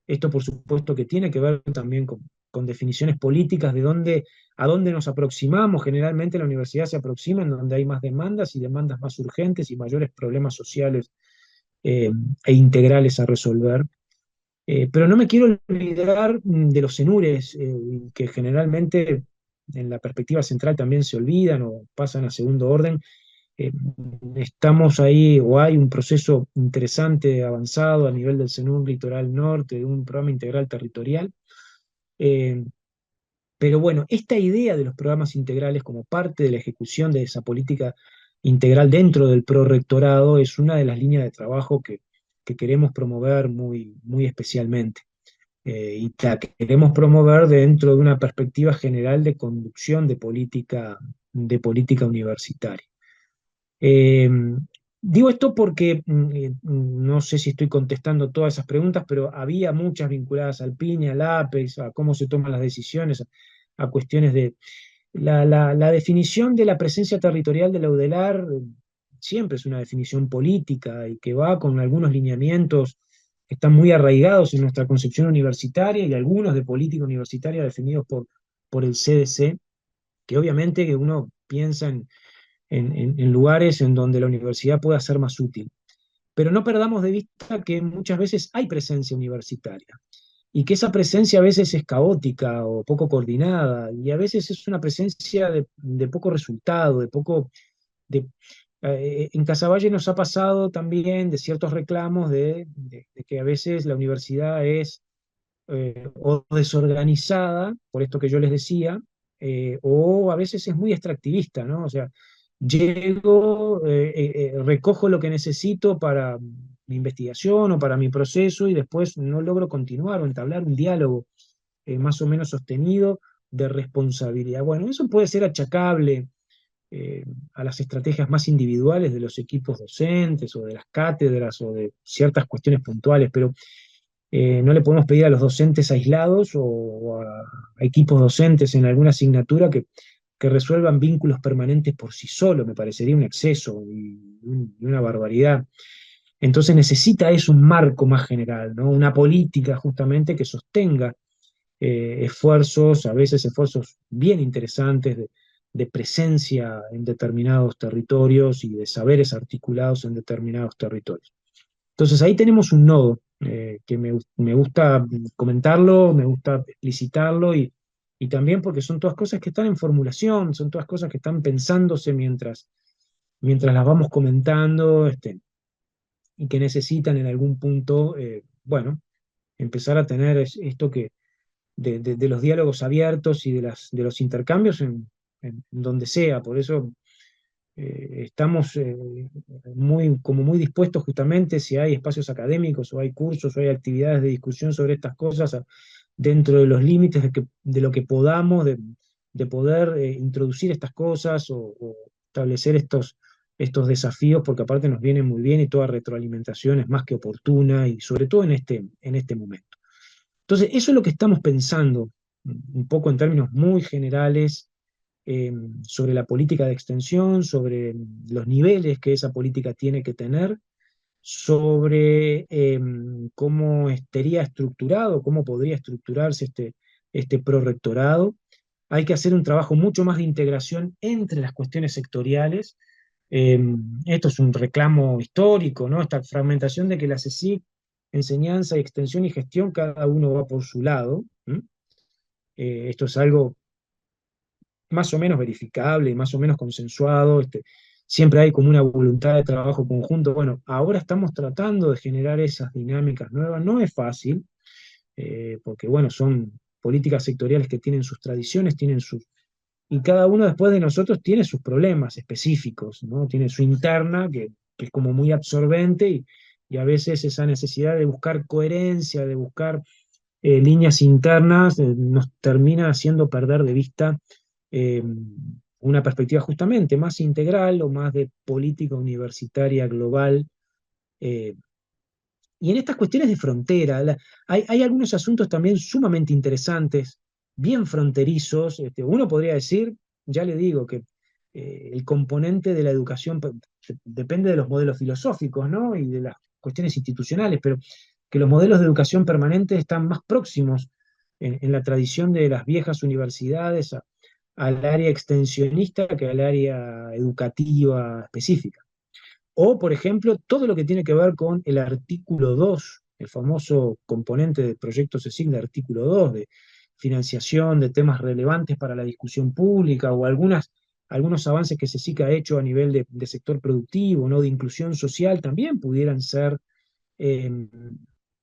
D: Esto, por supuesto, que tiene que ver también con definiciones políticas de a dónde nos aproximamos. Generalmente la universidad se aproxima en donde hay más demandas y demandas más urgentes y mayores problemas sociales e integrales a resolver. Pero no me quiero olvidar de los cenures, que generalmente en la perspectiva central también se olvidan o pasan a segundo orden. Eh, Estamos ahí, o hay un proceso interesante, avanzado a nivel del CENUR Litoral Norte, de un programa integral territorial. Eh, pero bueno, esta idea de los programas integrales como parte de la ejecución de esa política integral dentro del prorrectorado es una de las líneas de trabajo que queremos promover muy, muy especialmente. Y la queremos promover dentro de una perspectiva general de conducción de política universitaria. Eh, Digo esto porque no sé si estoy contestando todas esas preguntas, pero había muchas vinculadas al PINE, al APEX, a cómo se toman las decisiones, a cuestiones de la definición de la presencia territorial de la UDELAR. Siempre es una definición política y que va con algunos lineamientos que están muy arraigados en nuestra concepción universitaria y algunos de política universitaria definidos por el CDC, que obviamente que uno piensa en lugares en donde la universidad pueda ser más útil. Pero no perdamos de vista que muchas veces hay presencia universitaria y que esa presencia a veces es caótica o poco coordinada y a veces es una presencia de poco resultado, de poco... De, en Casaballe nos ha pasado también de ciertos reclamos de que a veces la universidad es o desorganizada, por esto que yo les decía, o a veces es muy extractivista, ¿no? O sea, llego, recojo lo que necesito para mi investigación o para mi proceso y después no logro continuar o entablar un diálogo más o menos sostenido de responsabilidad. Bueno, eso puede ser achacable eh, a las estrategias más individuales de los equipos docentes o de las cátedras o de ciertas cuestiones puntuales, pero no le podemos pedir a los docentes aislados o a equipos docentes en alguna asignatura que resuelvan vínculos permanentes por sí solo. Me parecería un exceso y una barbaridad. Entonces necesita eso un marco más general, ¿no? Una política justamente que sostenga esfuerzos, a veces esfuerzos bien interesantes de presencia en determinados territorios y de saberes articulados en determinados territorios. Entonces ahí tenemos un nodo que me gusta comentarlo, me gusta explicitarlo y también porque son todas cosas que están en formulación, son todas cosas que están pensándose mientras las vamos comentando, y que necesitan en algún punto, bueno, empezar a tener esto de los diálogos abiertos y de los intercambios en donde sea. Por eso estamos como muy dispuestos justamente si hay espacios académicos o hay cursos o hay actividades de discusión sobre estas cosas dentro de los límites de lo que podamos, de poder introducir estas cosas o establecer estos desafíos, porque aparte nos vienen muy bien y toda retroalimentación es más que oportuna y sobre todo en este momento. Entonces, eso es lo que estamos pensando, un poco en términos muy generales, sobre la política de extensión, sobre los niveles que esa política tiene que tener, sobre cómo estaría estructurado, cómo podría estructurarse este prorrectorado. Hay que hacer un trabajo mucho más de integración entre las cuestiones sectoriales. Eh, Esto es un reclamo histórico, ¿no? Esta fragmentación de que la CSIC, enseñanza, extensión y gestión, cada uno va por su lado. Esto es algo más o menos verificable y más o menos consensuado. Siempre hay como una voluntad de trabajo conjunto. Bueno, ahora estamos tratando de generar esas dinámicas nuevas. No es fácil, porque bueno, son políticas sectoriales que tienen sus tradiciones, y cada uno después de nosotros tiene sus problemas específicos, ¿no? Tiene su interna, que es como muy absorbente, y a veces esa necesidad de buscar coherencia, de buscar líneas internas, nos termina haciendo perder de vista eh, una perspectiva justamente más integral o más de política universitaria global. eh, y en estas cuestiones de frontera, hay algunos asuntos también sumamente interesantes, bien fronterizos. Uno podría decir, ya le digo, que el componente de la educación depende de los modelos filosóficos, ¿no? Y de las cuestiones institucionales, pero que los modelos de educación permanente están más próximos en la tradición de las viejas universidades al área extensionista que al área educativa específica. O, por ejemplo, todo lo que tiene que ver con el artículo 2, el famoso componente del proyecto CSIC de artículo 2, de financiación de temas relevantes para la discusión pública, o algunos avances que CSIC ha hecho a nivel de sector productivo, ¿no? De inclusión social, también pudieran ser eh,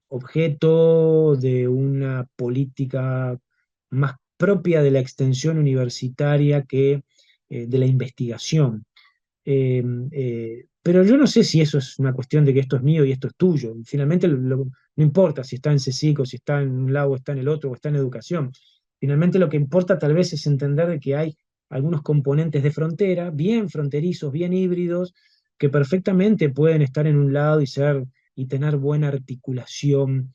D: objeto de una política más propia de la extensión universitaria que de la investigación. Pero yo no sé si eso es una cuestión de que esto es mío y esto es tuyo. Finalmente no importa si está en CSIC o si está en un lado o está en el otro o está en educación. Finalmente lo que importa tal vez es entender de que hay algunos componentes de frontera, bien fronterizos, bien híbridos, que perfectamente pueden estar en un lado y tener buena articulación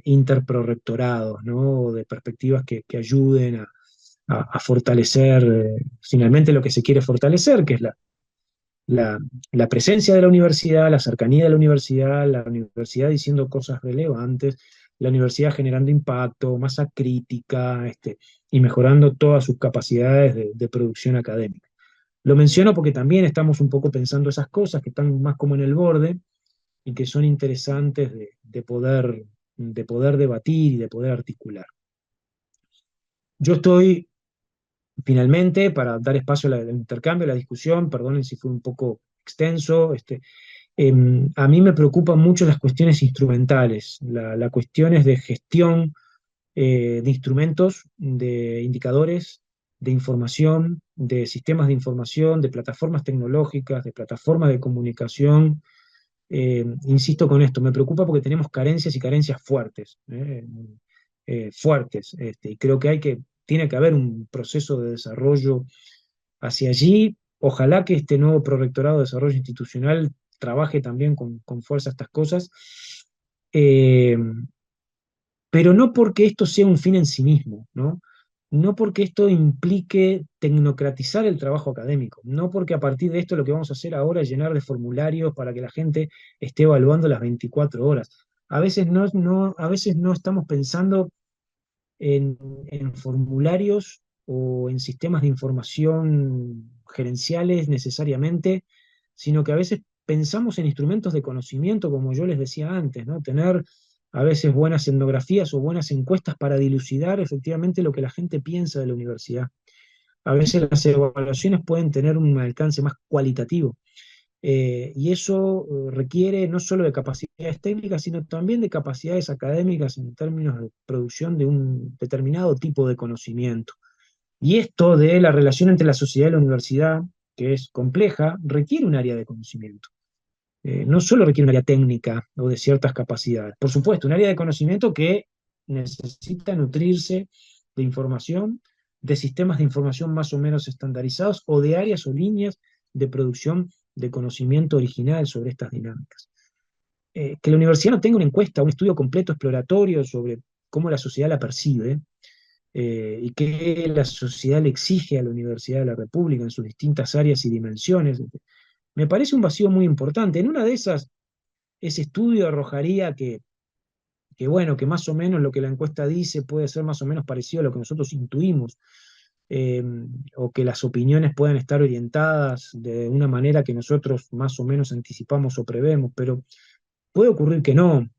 D: interprorrectorados, ¿no? De perspectivas que ayuden a fortalecer finalmente lo que se quiere fortalecer, que es la presencia de la universidad, la cercanía de la universidad diciendo cosas relevantes, la universidad generando impacto, masa crítica, y mejorando todas sus capacidades de producción académica. Lo menciono porque también estamos un poco pensando esas cosas que están más como en el borde y que son interesantes de poder debatir y de poder articular. Yo estoy, finalmente, para dar espacio al intercambio, a la discusión, perdonen si fue un poco extenso, a mí me preocupan mucho las cuestiones instrumentales, las cuestiones de gestión de instrumentos, de indicadores, de información, de sistemas de información, de plataformas tecnológicas, de plataformas de comunicación. Insisto con esto, me preocupa porque tenemos carencias y carencias fuertes, fuertes, y creo que tiene que haber un proceso de desarrollo hacia allí. Ojalá que este nuevo Prorrectorado de Desarrollo Institucional trabaje también con fuerza estas cosas, eh, pero no porque esto sea un fin en sí mismo, ¿no? No porque esto implique tecnocratizar el trabajo académico, no porque a partir de esto lo que vamos a hacer ahora es llenar de formularios para que la gente esté evaluando las 24 horas. A veces a veces no estamos pensando en formularios o en sistemas de información gerenciales necesariamente, sino que a veces pensamos en instrumentos de conocimiento, como yo les decía antes, ¿no? Tener a veces buenas etnografías o buenas encuestas para dilucidar efectivamente lo que la gente piensa de la universidad. A veces las evaluaciones pueden tener un alcance más cualitativo. Y eso requiere no solo de capacidades técnicas, sino también de capacidades académicas en términos de producción de un determinado tipo de conocimiento. Y esto de la relación entre la sociedad y la universidad, que es compleja, requiere un área de conocimiento. No solo requiere un área técnica o de ciertas capacidades. Por supuesto, un área de conocimiento que necesita nutrirse de información, de sistemas de información más o menos estandarizados o de áreas o líneas de producción de conocimiento original sobre estas dinámicas. Que la universidad no tenga una encuesta, un estudio completo exploratorio sobre cómo la sociedad la percibe, y que la sociedad le exige a la Universidad de la República en sus distintas áreas y dimensiones, me parece un vacío muy importante. En una de esas, ese estudio arrojaría bueno, que más o menos lo que la encuesta dice puede ser más o menos parecido a lo que nosotros intuimos, eh, o que las opiniones puedan estar orientadas de una manera que nosotros más o menos anticipamos o prevemos, pero puede ocurrir que no,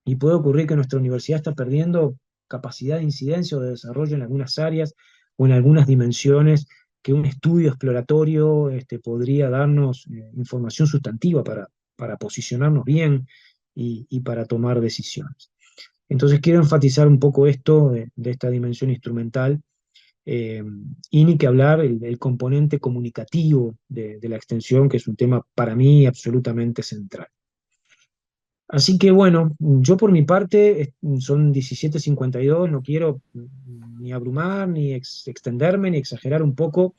D: y puede ocurrir que nuestra universidad está perdiendo capacidad de incidencia o de desarrollo en algunas áreas o en algunas dimensiones que un estudio exploratorio podría darnos información sustantiva para posicionarnos bien y para tomar decisiones. Entonces quiero enfatizar un poco esto de esta dimensión instrumental, y ni que hablar el componente comunicativo de la extensión, que es un tema para mí absolutamente central. Así que bueno, yo por mi parte, son 17:52, no quiero ni abrumar, ni extenderme, ni exagerar un poco.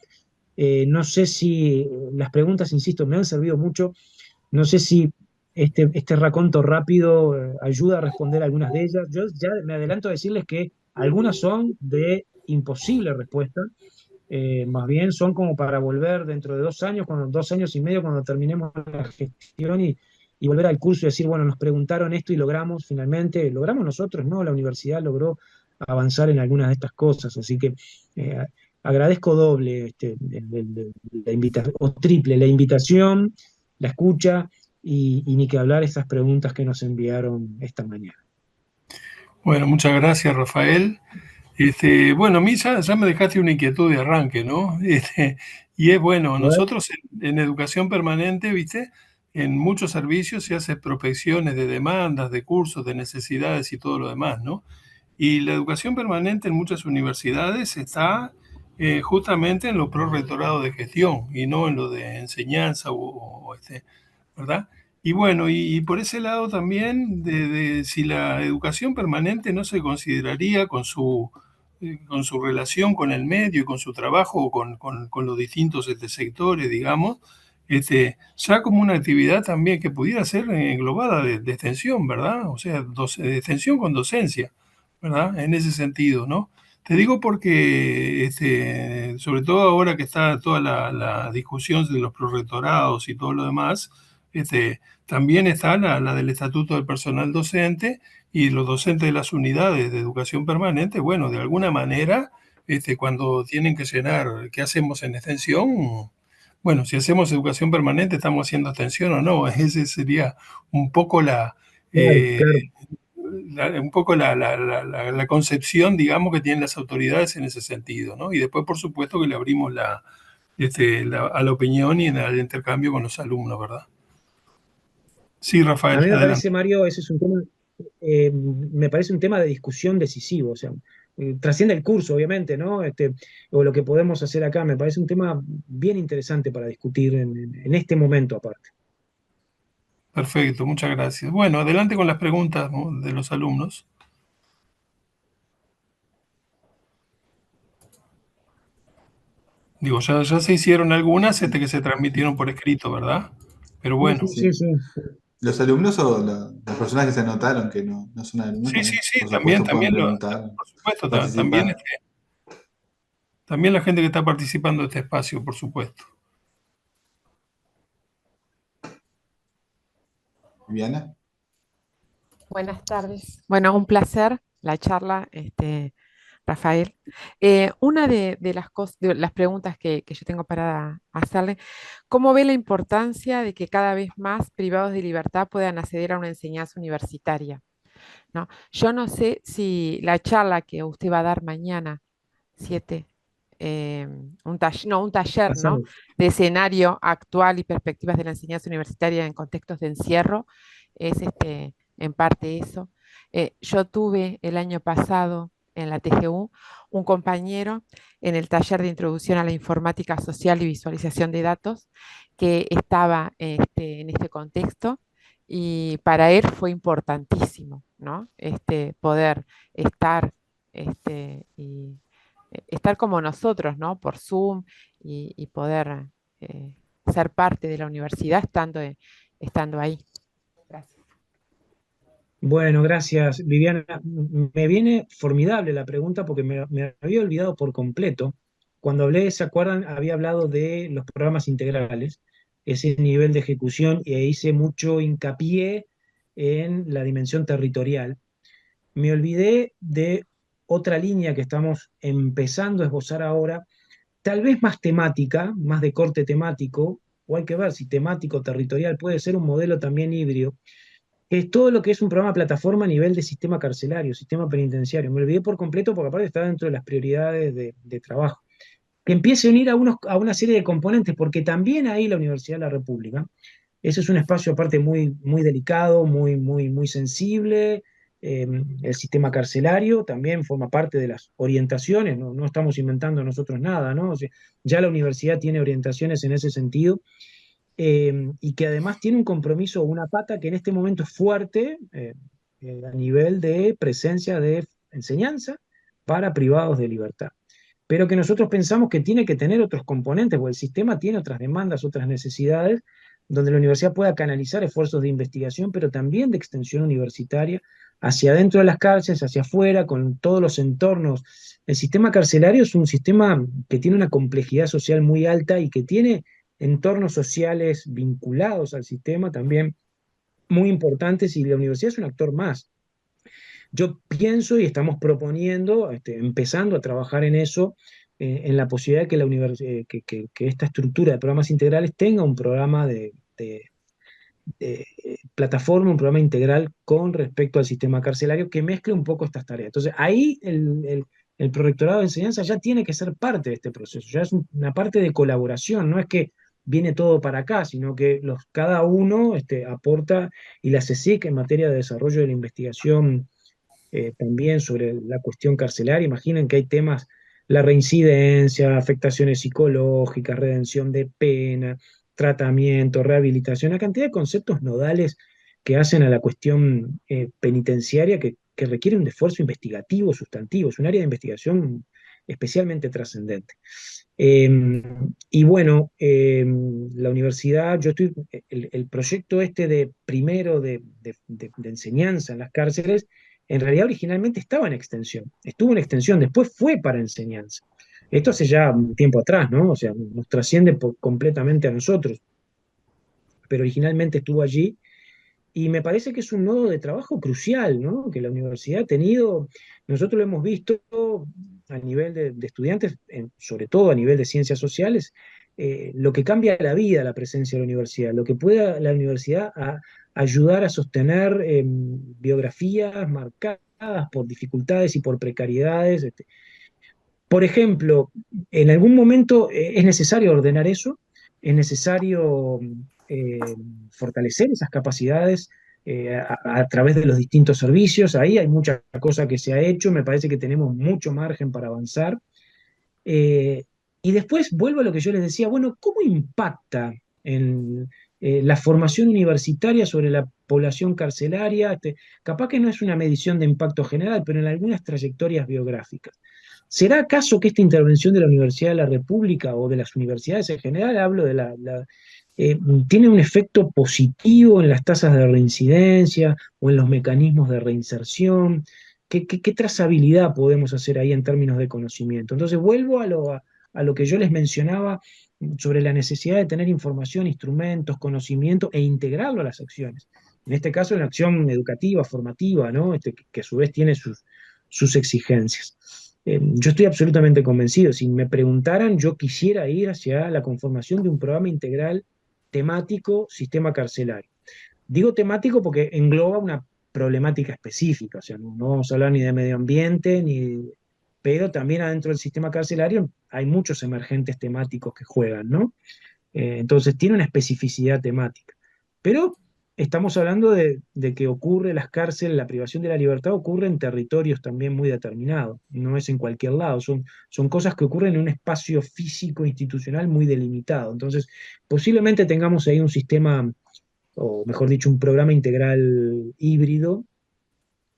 D: No sé si las preguntas, insisto, me han servido mucho. No sé si este raconto rápido ayuda a responder algunas de ellas. Yo ya me adelanto a decirles que algunas son de imposible respuesta. Más bien son como para volver dentro de 2 años, 2 años y medio, cuando terminemos la gestión y volver al curso y decir, bueno, nos preguntaron esto y logramos finalmente, logramos nosotros, ¿no? La universidad logró avanzar en algunas de estas cosas. Así que agradezco doble la invitación, o triple, la invitación, la escucha y ni que hablar estas preguntas que nos enviaron esta mañana.
B: Bueno, muchas gracias, Rafael. Bueno, a mí ya me dejaste una inquietud de arranque, ¿no? Y es bueno, nosotros en educación permanente, ¿viste? En muchos servicios se hacen prospecciones de demandas, de cursos, de necesidades y todo lo demás, ¿no? Y la educación permanente en muchas universidades está justamente en lo pro-rectorado de gestión y no en lo de enseñanza ¿verdad? Y bueno, y por ese lado también, si la educación permanente no se consideraría con su relación con el medio y con su trabajo, con los distintos sectores, digamos, ya como una actividad también que pudiera ser englobada de extensión, ¿verdad? O sea, de extensión con docencia, ¿verdad? En ese sentido, ¿no? Te digo porque, sobre todo ahora que está toda la discusión de los prorrectorados y todo lo demás, también está la del Estatuto del Personal Docente y los docentes de las unidades de educación permanente, bueno, de alguna manera, cuando tienen que llenar qué hacemos en extensión, bueno, si hacemos educación permanente, ¿estamos haciendo extensión o no? Ese sería un poco
D: Claro.
B: un poco la concepción, digamos, que tienen las autoridades en ese sentido, ¿no? Y después, por supuesto, que le abrimos a la opinión y al intercambio con los alumnos, ¿verdad? Sí, Rafael,
D: A mí me
B: adelante.
D: parece, Mario, ese es un tema, me parece un tema de discusión decisivo, o sea, trasciende el curso, obviamente, ¿no? O lo que podemos hacer acá, me parece un tema bien interesante para discutir en este momento aparte.
B: Perfecto, muchas gracias. Bueno, adelante con las preguntas, ¿no?, de los alumnos. Digo, ya se hicieron algunas que se transmitieron por escrito, ¿verdad? Pero bueno.
D: Sí.
C: ¿Los alumnos o las personas que se anotaron, que no son alumnos,
B: Sí,
C: por
B: también,
C: supuesto pueden preguntar,
B: por supuesto,
C: participar?
B: también la gente que está participando de este espacio, por supuesto.
C: Viviana.
E: Buenas tardes. Bueno, un placer la charla, Rafael. Una de las preguntas que yo tengo para hacerle, ¿cómo ve la importancia de que cada vez más privados de libertad puedan acceder a una enseñanza universitaria? ¿No? Yo no sé si la charla que usted va a dar mañana, 7, un taller, ¿no?, de escenario actual y perspectivas de la enseñanza universitaria en contextos de encierro, es en parte eso. Yo tuve el año pasado en la TGU un compañero en el taller de introducción a la informática social y visualización de datos que estaba en este contexto, y para él fue importantísimo, ¿no? Poder estar y estar como nosotros, ¿no?, por Zoom y poder ser parte de la universidad estando ahí. Gracias.
D: Bueno, gracias, Viviana. Me viene formidable la pregunta porque me había olvidado por completo. Cuando hablé, ¿se acuerdan? Había hablado de los programas integrales, ese nivel de ejecución, e hice mucho hincapié en la dimensión territorial. Me olvidé de otra línea que estamos empezando a esbozar ahora, tal vez más temática, más de corte temático, o hay que ver si temático o territorial puede ser un modelo también híbrido, es todo lo que es un programa plataforma a nivel de sistema carcelario, sistema penitenciario. Me olvidé por completo porque aparte está dentro de las prioridades de trabajo. Que empiece a unir a una serie de componentes, porque también ahí la Universidad de la República, ese es un espacio aparte muy delicado, muy sensible. El sistema carcelario también forma parte de las orientaciones, no estamos inventando nosotros nada, ¿no? O sea, ya la universidad tiene orientaciones en ese sentido, y que además tiene un compromiso, una pata que en este momento es fuerte, a nivel de presencia de enseñanza para privados de libertad, pero que nosotros pensamos que tiene que tener otros componentes, porque el sistema tiene otras demandas, otras necesidades, donde la universidad pueda canalizar esfuerzos de investigación, pero también de extensión universitaria, hacia adentro de las cárceles, hacia afuera, con todos los entornos. El sistema carcelario es un sistema que tiene una complejidad social muy alta y que tiene entornos sociales vinculados al sistema también muy importantes, y la universidad es un actor más. Yo pienso y estamos proponiendo, empezando a trabajar en eso, en la posibilidad de que, que esta estructura de programas integrales tenga un programa de plataforma, un programa integral con respecto al sistema carcelario que mezcle un poco estas tareas. Entonces, ahí el Prorectorado de Enseñanza ya tiene que ser parte de este proceso, ya es una parte de colaboración, no es que viene todo para acá, sino que cada uno aporta, y la CSIC en materia de desarrollo de la investigación también sobre la cuestión carcelaria. Imaginen que hay temas, la reincidencia, afectaciones psicológicas, redención de pena, tratamiento, rehabilitación, una cantidad de conceptos nodales que hacen a la cuestión penitenciaria que requiere un esfuerzo investigativo sustantivo. Es un área de investigación especialmente trascendente. Y bueno, la universidad, el proyecto este de primero de enseñanza en las cárceles, en realidad originalmente estaba en extensión, estuvo en extensión, después fue para enseñanza. Esto hace ya un tiempo atrás, ¿no? O sea, nos trasciende completamente a nosotros, pero originalmente estuvo allí y me parece que es un nodo de trabajo crucial, ¿no? Que la universidad ha tenido, nosotros lo hemos visto a nivel de estudiantes, sobre todo a nivel de ciencias sociales, lo que cambia la vida la presencia de la universidad, lo que pueda la universidad ayudar a sostener biografías marcadas por dificultades y por precariedades. Por ejemplo, en algún momento es necesario ordenar eso, es necesario eh, fortalecer esas capacidades a través de los distintos servicios. Ahí hay mucha cosa que se ha hecho, me parece que tenemos mucho margen para avanzar. Eh, y después vuelvo a lo que yo les decía, bueno, ¿cómo impacta en, la formación universitaria sobre la población carcelaria? Capaz que no es una medición de impacto general, pero en algunas trayectorias biográficas. ¿Será acaso que esta intervención de la Universidad de la República o de las universidades en general, hablo de tiene un efecto positivo en las tasas de reincidencia o en los mecanismos de reinserción? ¿Qué trazabilidad podemos hacer ahí en términos de conocimiento? Entonces vuelvo a lo que yo les mencionaba sobre la necesidad de tener información, instrumentos, conocimiento e integrarlo a las acciones. En este caso, en la acción educativa, formativa, ¿no? Que a su vez tiene sus exigencias. Yo estoy absolutamente convencido. Si me preguntaran, yo quisiera ir hacia la conformación de un programa integral temático sistema carcelario. Digo temático porque engloba una problemática específica, o sea, no vamos a hablar ni de medio ambiente, pero también adentro del sistema carcelario hay muchos emergentes temáticos que juegan, ¿no? Entonces tiene una especificidad temática. Pero estamos hablando de que ocurre las cárceles, la privación de la libertad ocurre en territorios también muy determinados, no es en cualquier lado, son cosas que ocurren en un espacio físico institucional muy delimitado. Entonces, posiblemente tengamos ahí un sistema, o mejor dicho, un programa integral híbrido,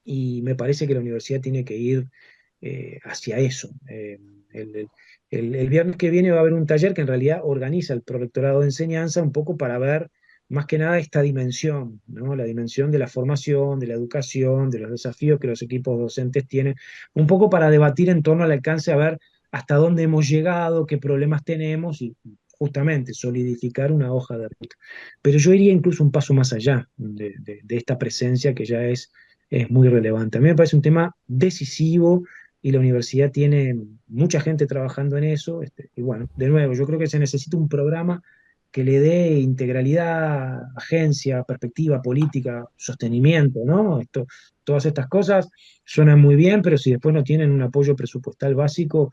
D: y me parece que la universidad tiene que ir hacia eso. El, el viernes que viene va a haber un taller que en realidad organiza el Prorectorado de Enseñanza un poco para ver más que nada esta dimensión, ¿no? La dimensión de la formación, de la educación, de los desafíos que los equipos docentes tienen, un poco para debatir en torno al alcance, a ver hasta dónde hemos llegado, qué problemas tenemos y justamente solidificar una hoja de ruta. Pero yo iría incluso un paso más allá de esta presencia que ya es muy relevante. A mí me parece un tema decisivo y la universidad tiene mucha gente trabajando en eso. Y bueno, de nuevo, yo creo que se necesita un programa que le dé integralidad, agencia, perspectiva política, sostenimiento, ¿no? Todas estas cosas suenan muy bien, pero si después no tienen un apoyo presupuestal básico,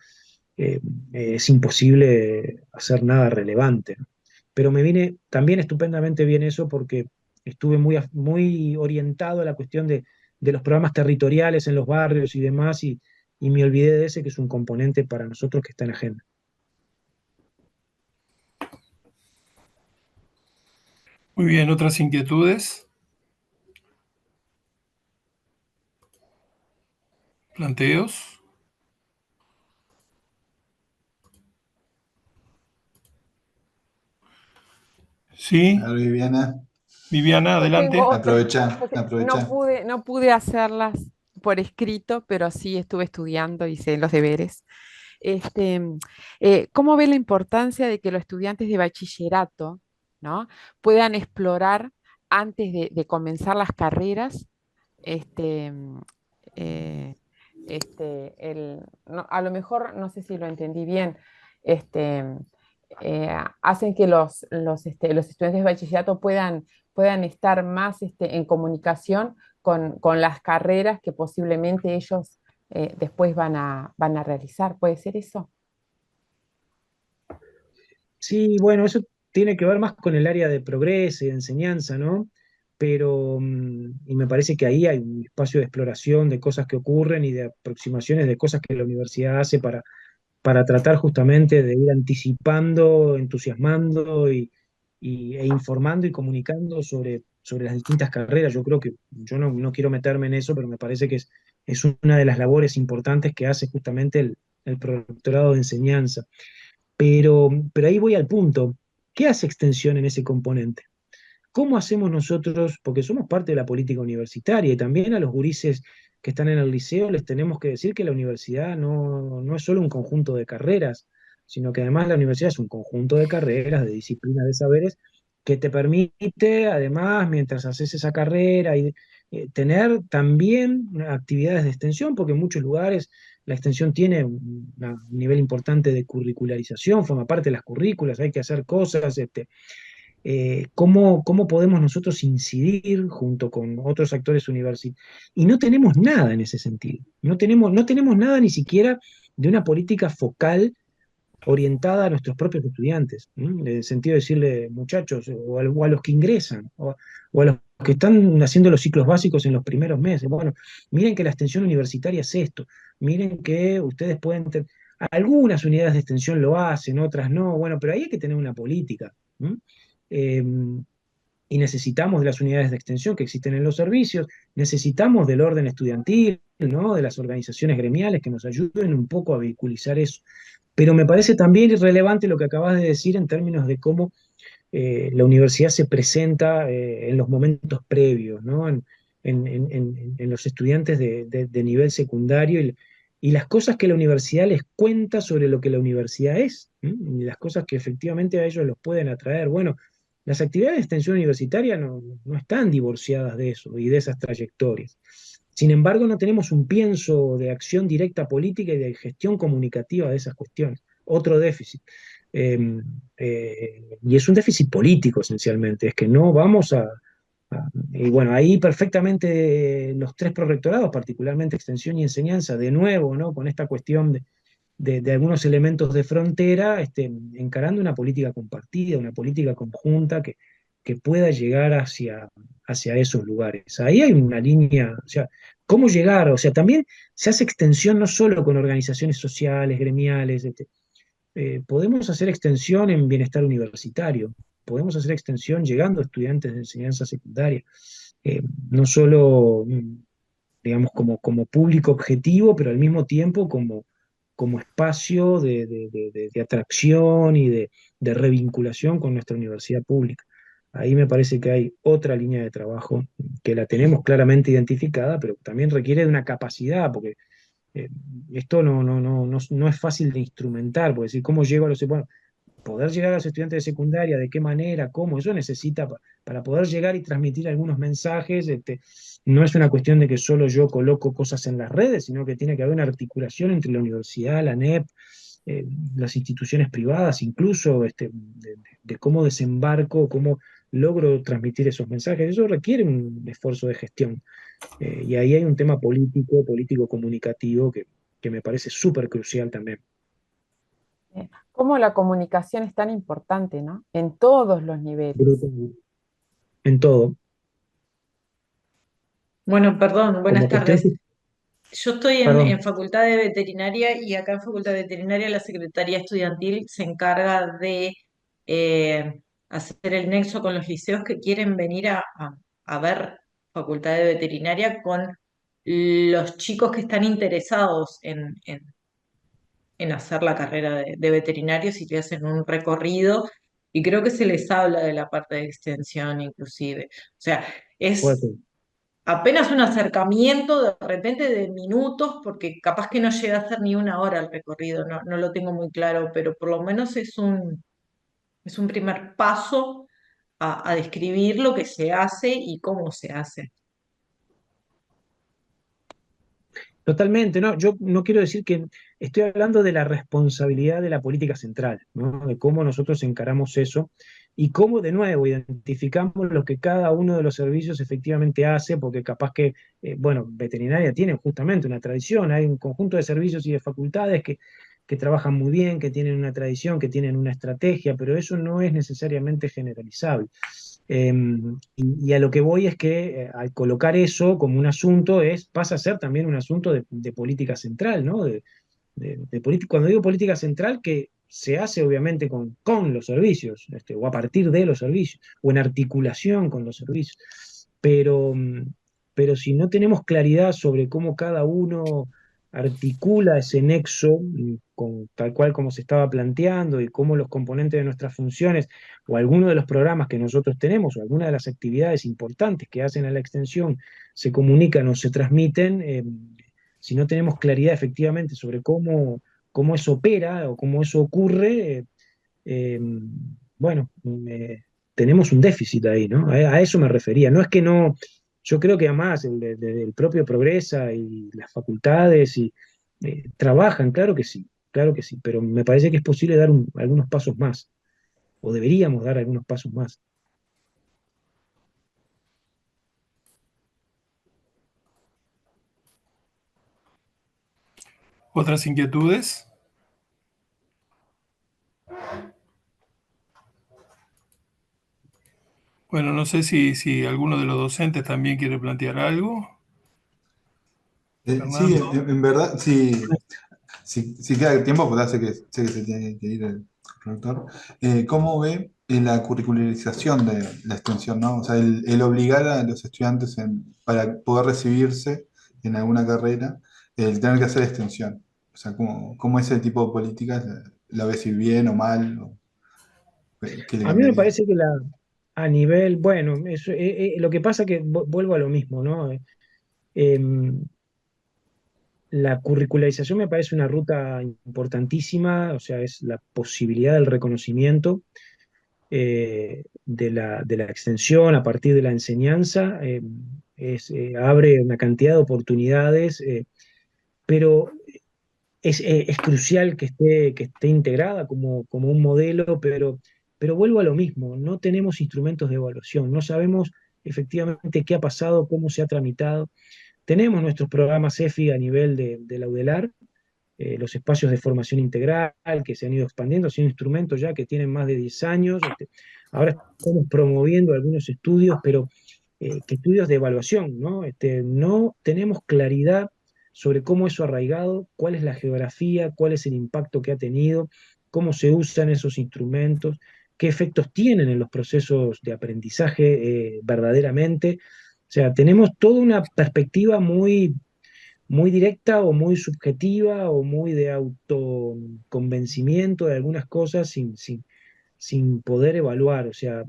D: eh, es imposible hacer nada relevante, ¿no? Pero me viene también estupendamente bien eso porque estuve muy orientado a la cuestión de los programas territoriales en los barrios y demás, y me olvidé de ese que es un componente para nosotros que está en agenda.
B: Muy bien, ¿otras inquietudes? ¿Planteos? Sí,
C: A ver, Viviana,
B: Viviana,
E: Yo tengo
B: adelante.
E: otras,
C: aprovecha,
E: porque
C: aprovecha.
E: no pude hacerlas por escrito, pero sí estuve estudiando, hice los deberes. Este, ¿Cómo ve la importancia de que los estudiantes de bachillerato, ¿no? puedan explorar antes de comenzar las carreras este, eh, a lo mejor, no sé si lo entendí bien, este, hacen que los estudiantes de bachillerato puedan estar más en comunicación con las carreras que posiblemente ellos después van a realizar. ¿Puede ser eso?
D: Sí, bueno, eso tiene que ver más con el área de progreso y de enseñanza, ¿no? Pero, y me parece que ahí hay un espacio de exploración de cosas que ocurren y de aproximaciones de cosas que la universidad hace para tratar justamente de ir anticipando, entusiasmando e informando y comunicando sobre las distintas carreras. Yo creo que, yo no quiero meterme en eso, pero me parece que es una de las labores importantes que hace justamente el profesorado de enseñanza. Pero ahí voy al punto. ¿Qué hace extensión en ese componente? ¿Cómo hacemos nosotros, porque somos parte de la política universitaria y también a los gurises que están en el liceo les tenemos que decir que la universidad no es solo un conjunto de carreras, sino que además la universidad es un conjunto de carreras, de disciplinas, de saberes, que te permite, además, mientras haces esa carrera, tener también actividades de extensión, porque en muchos lugares la extensión tiene un nivel importante de curricularización, forma parte de las currículas, hay que hacer cosas, cómo podemos nosotros incidir junto con otros actores universitarios. Y no tenemos nada en ese sentido. No tenemos nada ni siquiera de una política focal orientada a nuestros propios estudiantes, ¿no? En el sentido de decirle, muchachos, o a los que ingresan, o a los que están haciendo los ciclos básicos en los primeros meses. Bueno, miren que la extensión universitaria es esto, miren que ustedes pueden tener, algunas unidades de extensión lo hacen, otras no, bueno, pero ahí hay que tener una política. ¿No? Eh, y necesitamos de las unidades de extensión que existen en los servicios, necesitamos del orden estudiantil, ¿no? De las organizaciones gremiales que nos ayuden un poco a vehiculizar eso. Pero me parece también irrelevante lo que acabas de decir en términos de cómo la universidad se presenta en los momentos previos, ¿no? En los estudiantes de nivel secundario y las cosas que la universidad les cuenta sobre lo que la universidad es, ¿sí? Y las cosas que efectivamente a ellos los pueden atraer. Bueno, las actividades de extensión universitaria no están divorciadas de eso y de esas trayectorias. Sin embargo, no tenemos un pienso de acción directa política y de gestión comunicativa de esas cuestiones. Otro déficit. Eh, y es un déficit político esencialmente, es que no vamos y bueno, ahí perfectamente los tres prorectorados, particularmente extensión y enseñanza, de nuevo, ¿no? Con esta cuestión de algunos elementos de frontera, encarando una política compartida, una política conjunta que pueda llegar hacia esos lugares. Ahí hay una línea, o sea, ¿cómo llegar? O sea, también se hace extensión no solo con organizaciones sociales, gremiales, podemos hacer extensión en bienestar universitario, podemos hacer extensión llegando a estudiantes de enseñanza secundaria, no solo, digamos, como público objetivo, pero al mismo tiempo como espacio de atracción y de revinculación con nuestra universidad pública. Ahí me parece que hay otra línea de trabajo que la tenemos claramente identificada, pero también requiere de una capacidad, porque eh, esto no es fácil de instrumentar, porque decir, ¿cómo llego a los... Bueno, poder llegar a los estudiantes de secundaria, de qué manera, cómo, eso necesita, para poder llegar y transmitir algunos mensajes, no es una cuestión de que solo yo coloco cosas en las redes, sino que tiene que haber una articulación entre la universidad, la NEP, las instituciones privadas, incluso de cómo desembarco, cómo logro transmitir esos mensajes. Eso requiere un esfuerzo de gestión. Y ahí hay un tema político comunicativo que me parece súper crucial también.
E: Cómo la comunicación es tan importante, ¿no? En todos los niveles.
D: Brutal. En todo.
F: Bueno, perdón, buenas
D: Como cuestión,
F: tardes. Yo estoy en
D: perdón,
F: Facultad de Veterinaria y acá en Facultad de Veterinaria la Secretaría Estudiantil se encarga de hacer el nexo con los liceos que quieren venir a ver Facultad de Veterinaria con los chicos que están interesados en hacer la carrera de veterinarios y que hacen un recorrido y creo que se les habla de la parte de extensión inclusive. O sea, es
D: fuerte.
F: apenas un acercamiento de repente de minutos, porque capaz que no llega a ser ni una hora el recorrido, no lo tengo muy claro, pero por lo menos es un primer paso a describir lo que se hace y cómo se hace.
D: Totalmente, no, yo no quiero decir que estoy hablando de la responsabilidad de la política central, ¿no? De cómo nosotros encaramos eso y cómo de nuevo identificamos lo que cada uno de los servicios efectivamente hace, porque capaz que, bueno, veterinaria tiene justamente una tradición, hay un conjunto de servicios y de facultades que trabajan muy bien, que tienen una tradición, que tienen una estrategia, pero eso no es necesariamente generalizable. Y a lo que voy es que al colocar eso como un asunto pasa a ser también un asunto de política central, ¿no? Cuando digo política central, que se hace obviamente con los servicios, o a partir de los servicios, o en articulación con los servicios. Pero, pero si no tenemos claridad sobre cómo cada uno articula ese nexo, con, tal cual como se estaba planteando, y cómo los componentes de nuestras funciones, o alguno de los programas que nosotros tenemos, o alguna de las actividades importantes que hacen a la extensión, se comunican o se transmiten, si no tenemos claridad efectivamente sobre cómo eso opera o cómo eso ocurre, eh, bueno, tenemos un déficit ahí, ¿no? A eso me refería. No es que no, yo creo que además el propio Progresa y las facultades trabajan, claro que sí, pero me parece que es posible dar algunos pasos más, o deberíamos dar algunos pasos más.
B: ¿Otras inquietudes? Bueno, no sé si alguno de los docentes también quiere plantear algo.
C: Sí,
B: Fernando.
C: en verdad, sí, si queda tiempo, pues sé que se tiene que ir el rector. ¿Cómo ve la curricularización de la extensión, ¿no? O sea, el obligar a los estudiantes para poder recibirse en alguna carrera, el tener que hacer extensión. O sea, ¿cómo ese tipo de políticas la ve si bien o mal? O qué le
D: A mí me
C: cambiaría?
D: parece que a nivel, bueno, lo que pasa que vuelvo a lo mismo, ¿no? Em, La curricularización me parece una ruta importantísima, o sea, es la posibilidad del reconocimiento de la extensión a partir de la enseñanza, abre una cantidad de oportunidades, pero es crucial que esté integrada como un modelo, pero vuelvo a lo mismo, no tenemos instrumentos de evaluación, no sabemos efectivamente qué ha pasado, cómo se ha tramitado. Tenemos nuestros programas EFI a nivel de la UDELAR, los espacios de formación integral que se han ido expandiendo, son instrumentos ya que tienen más de 10 años. Ahora estamos promoviendo algunos estudios, pero que estudios de evaluación, ¿no? No tenemos claridad sobre cómo eso ha arraigado, cuál es la geografía, cuál es el impacto que ha tenido, cómo se usan esos instrumentos, qué efectos tienen en los procesos de aprendizaje verdaderamente. O sea, tenemos toda una perspectiva muy directa o muy subjetiva o muy de autoconvencimiento de algunas cosas sin poder evaluar. O sea,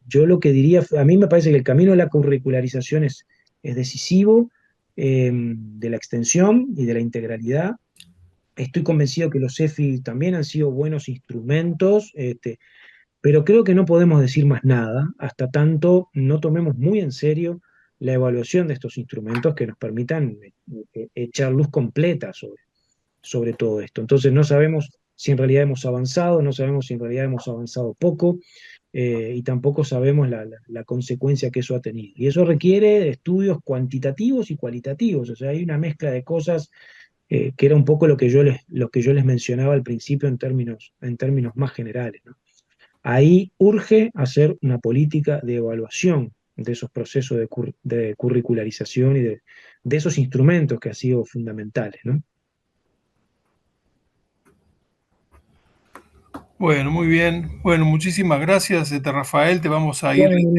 D: yo lo que diría, a mí me parece que el camino de la curricularización es decisivo, de la extensión y de la integralidad. Estoy convencido que los EFI también han sido buenos instrumentos, pero creo que no podemos decir más nada hasta tanto no tomemos muy en serio la evaluación de estos instrumentos que nos permitan echar luz completa sobre todo esto. Entonces no sabemos si en realidad hemos avanzado, no sabemos si en realidad hemos avanzado poco, y tampoco sabemos la consecuencia que eso ha tenido. Y eso requiere estudios cuantitativos y cualitativos, o sea, hay una mezcla de cosas, que era un poco lo que yo les mencionaba al principio en términos más generales, ¿no? Ahí urge hacer una política de evaluación de esos procesos de curricularización y de esos instrumentos que han sido fundamentales, ¿no?
B: Bueno, muy bien. Bueno, muchísimas gracias, Rafael. Te vamos a ir
D: Bueno,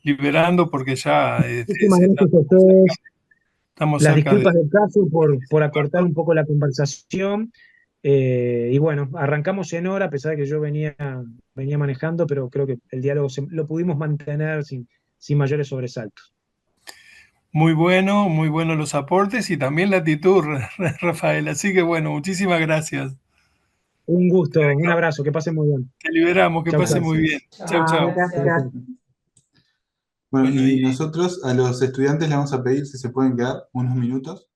B: liberando porque ya
D: muchísimas gracias a ustedes.
B: estamos
D: Las
B: cerca de...
D: disculpas del caso por acortar un poco la conversación. Y bueno, arrancamos en hora, a pesar de que yo venía manejando, pero creo que el diálogo lo pudimos mantener sin mayores sobresaltos.
B: Muy bueno los aportes y también la actitud, Rafael. Así que bueno, muchísimas gracias.
D: Un gusto, un abrazo, que pasen muy bien.
B: Te liberamos, que
D: Chau,
B: pase
D: chau.
B: muy bien. Chau,
F: Ah,
B: chau.
F: gracias.
C: Bueno,
B: Bueno,
C: y nosotros a los estudiantes les vamos a pedir si se pueden quedar unos minutos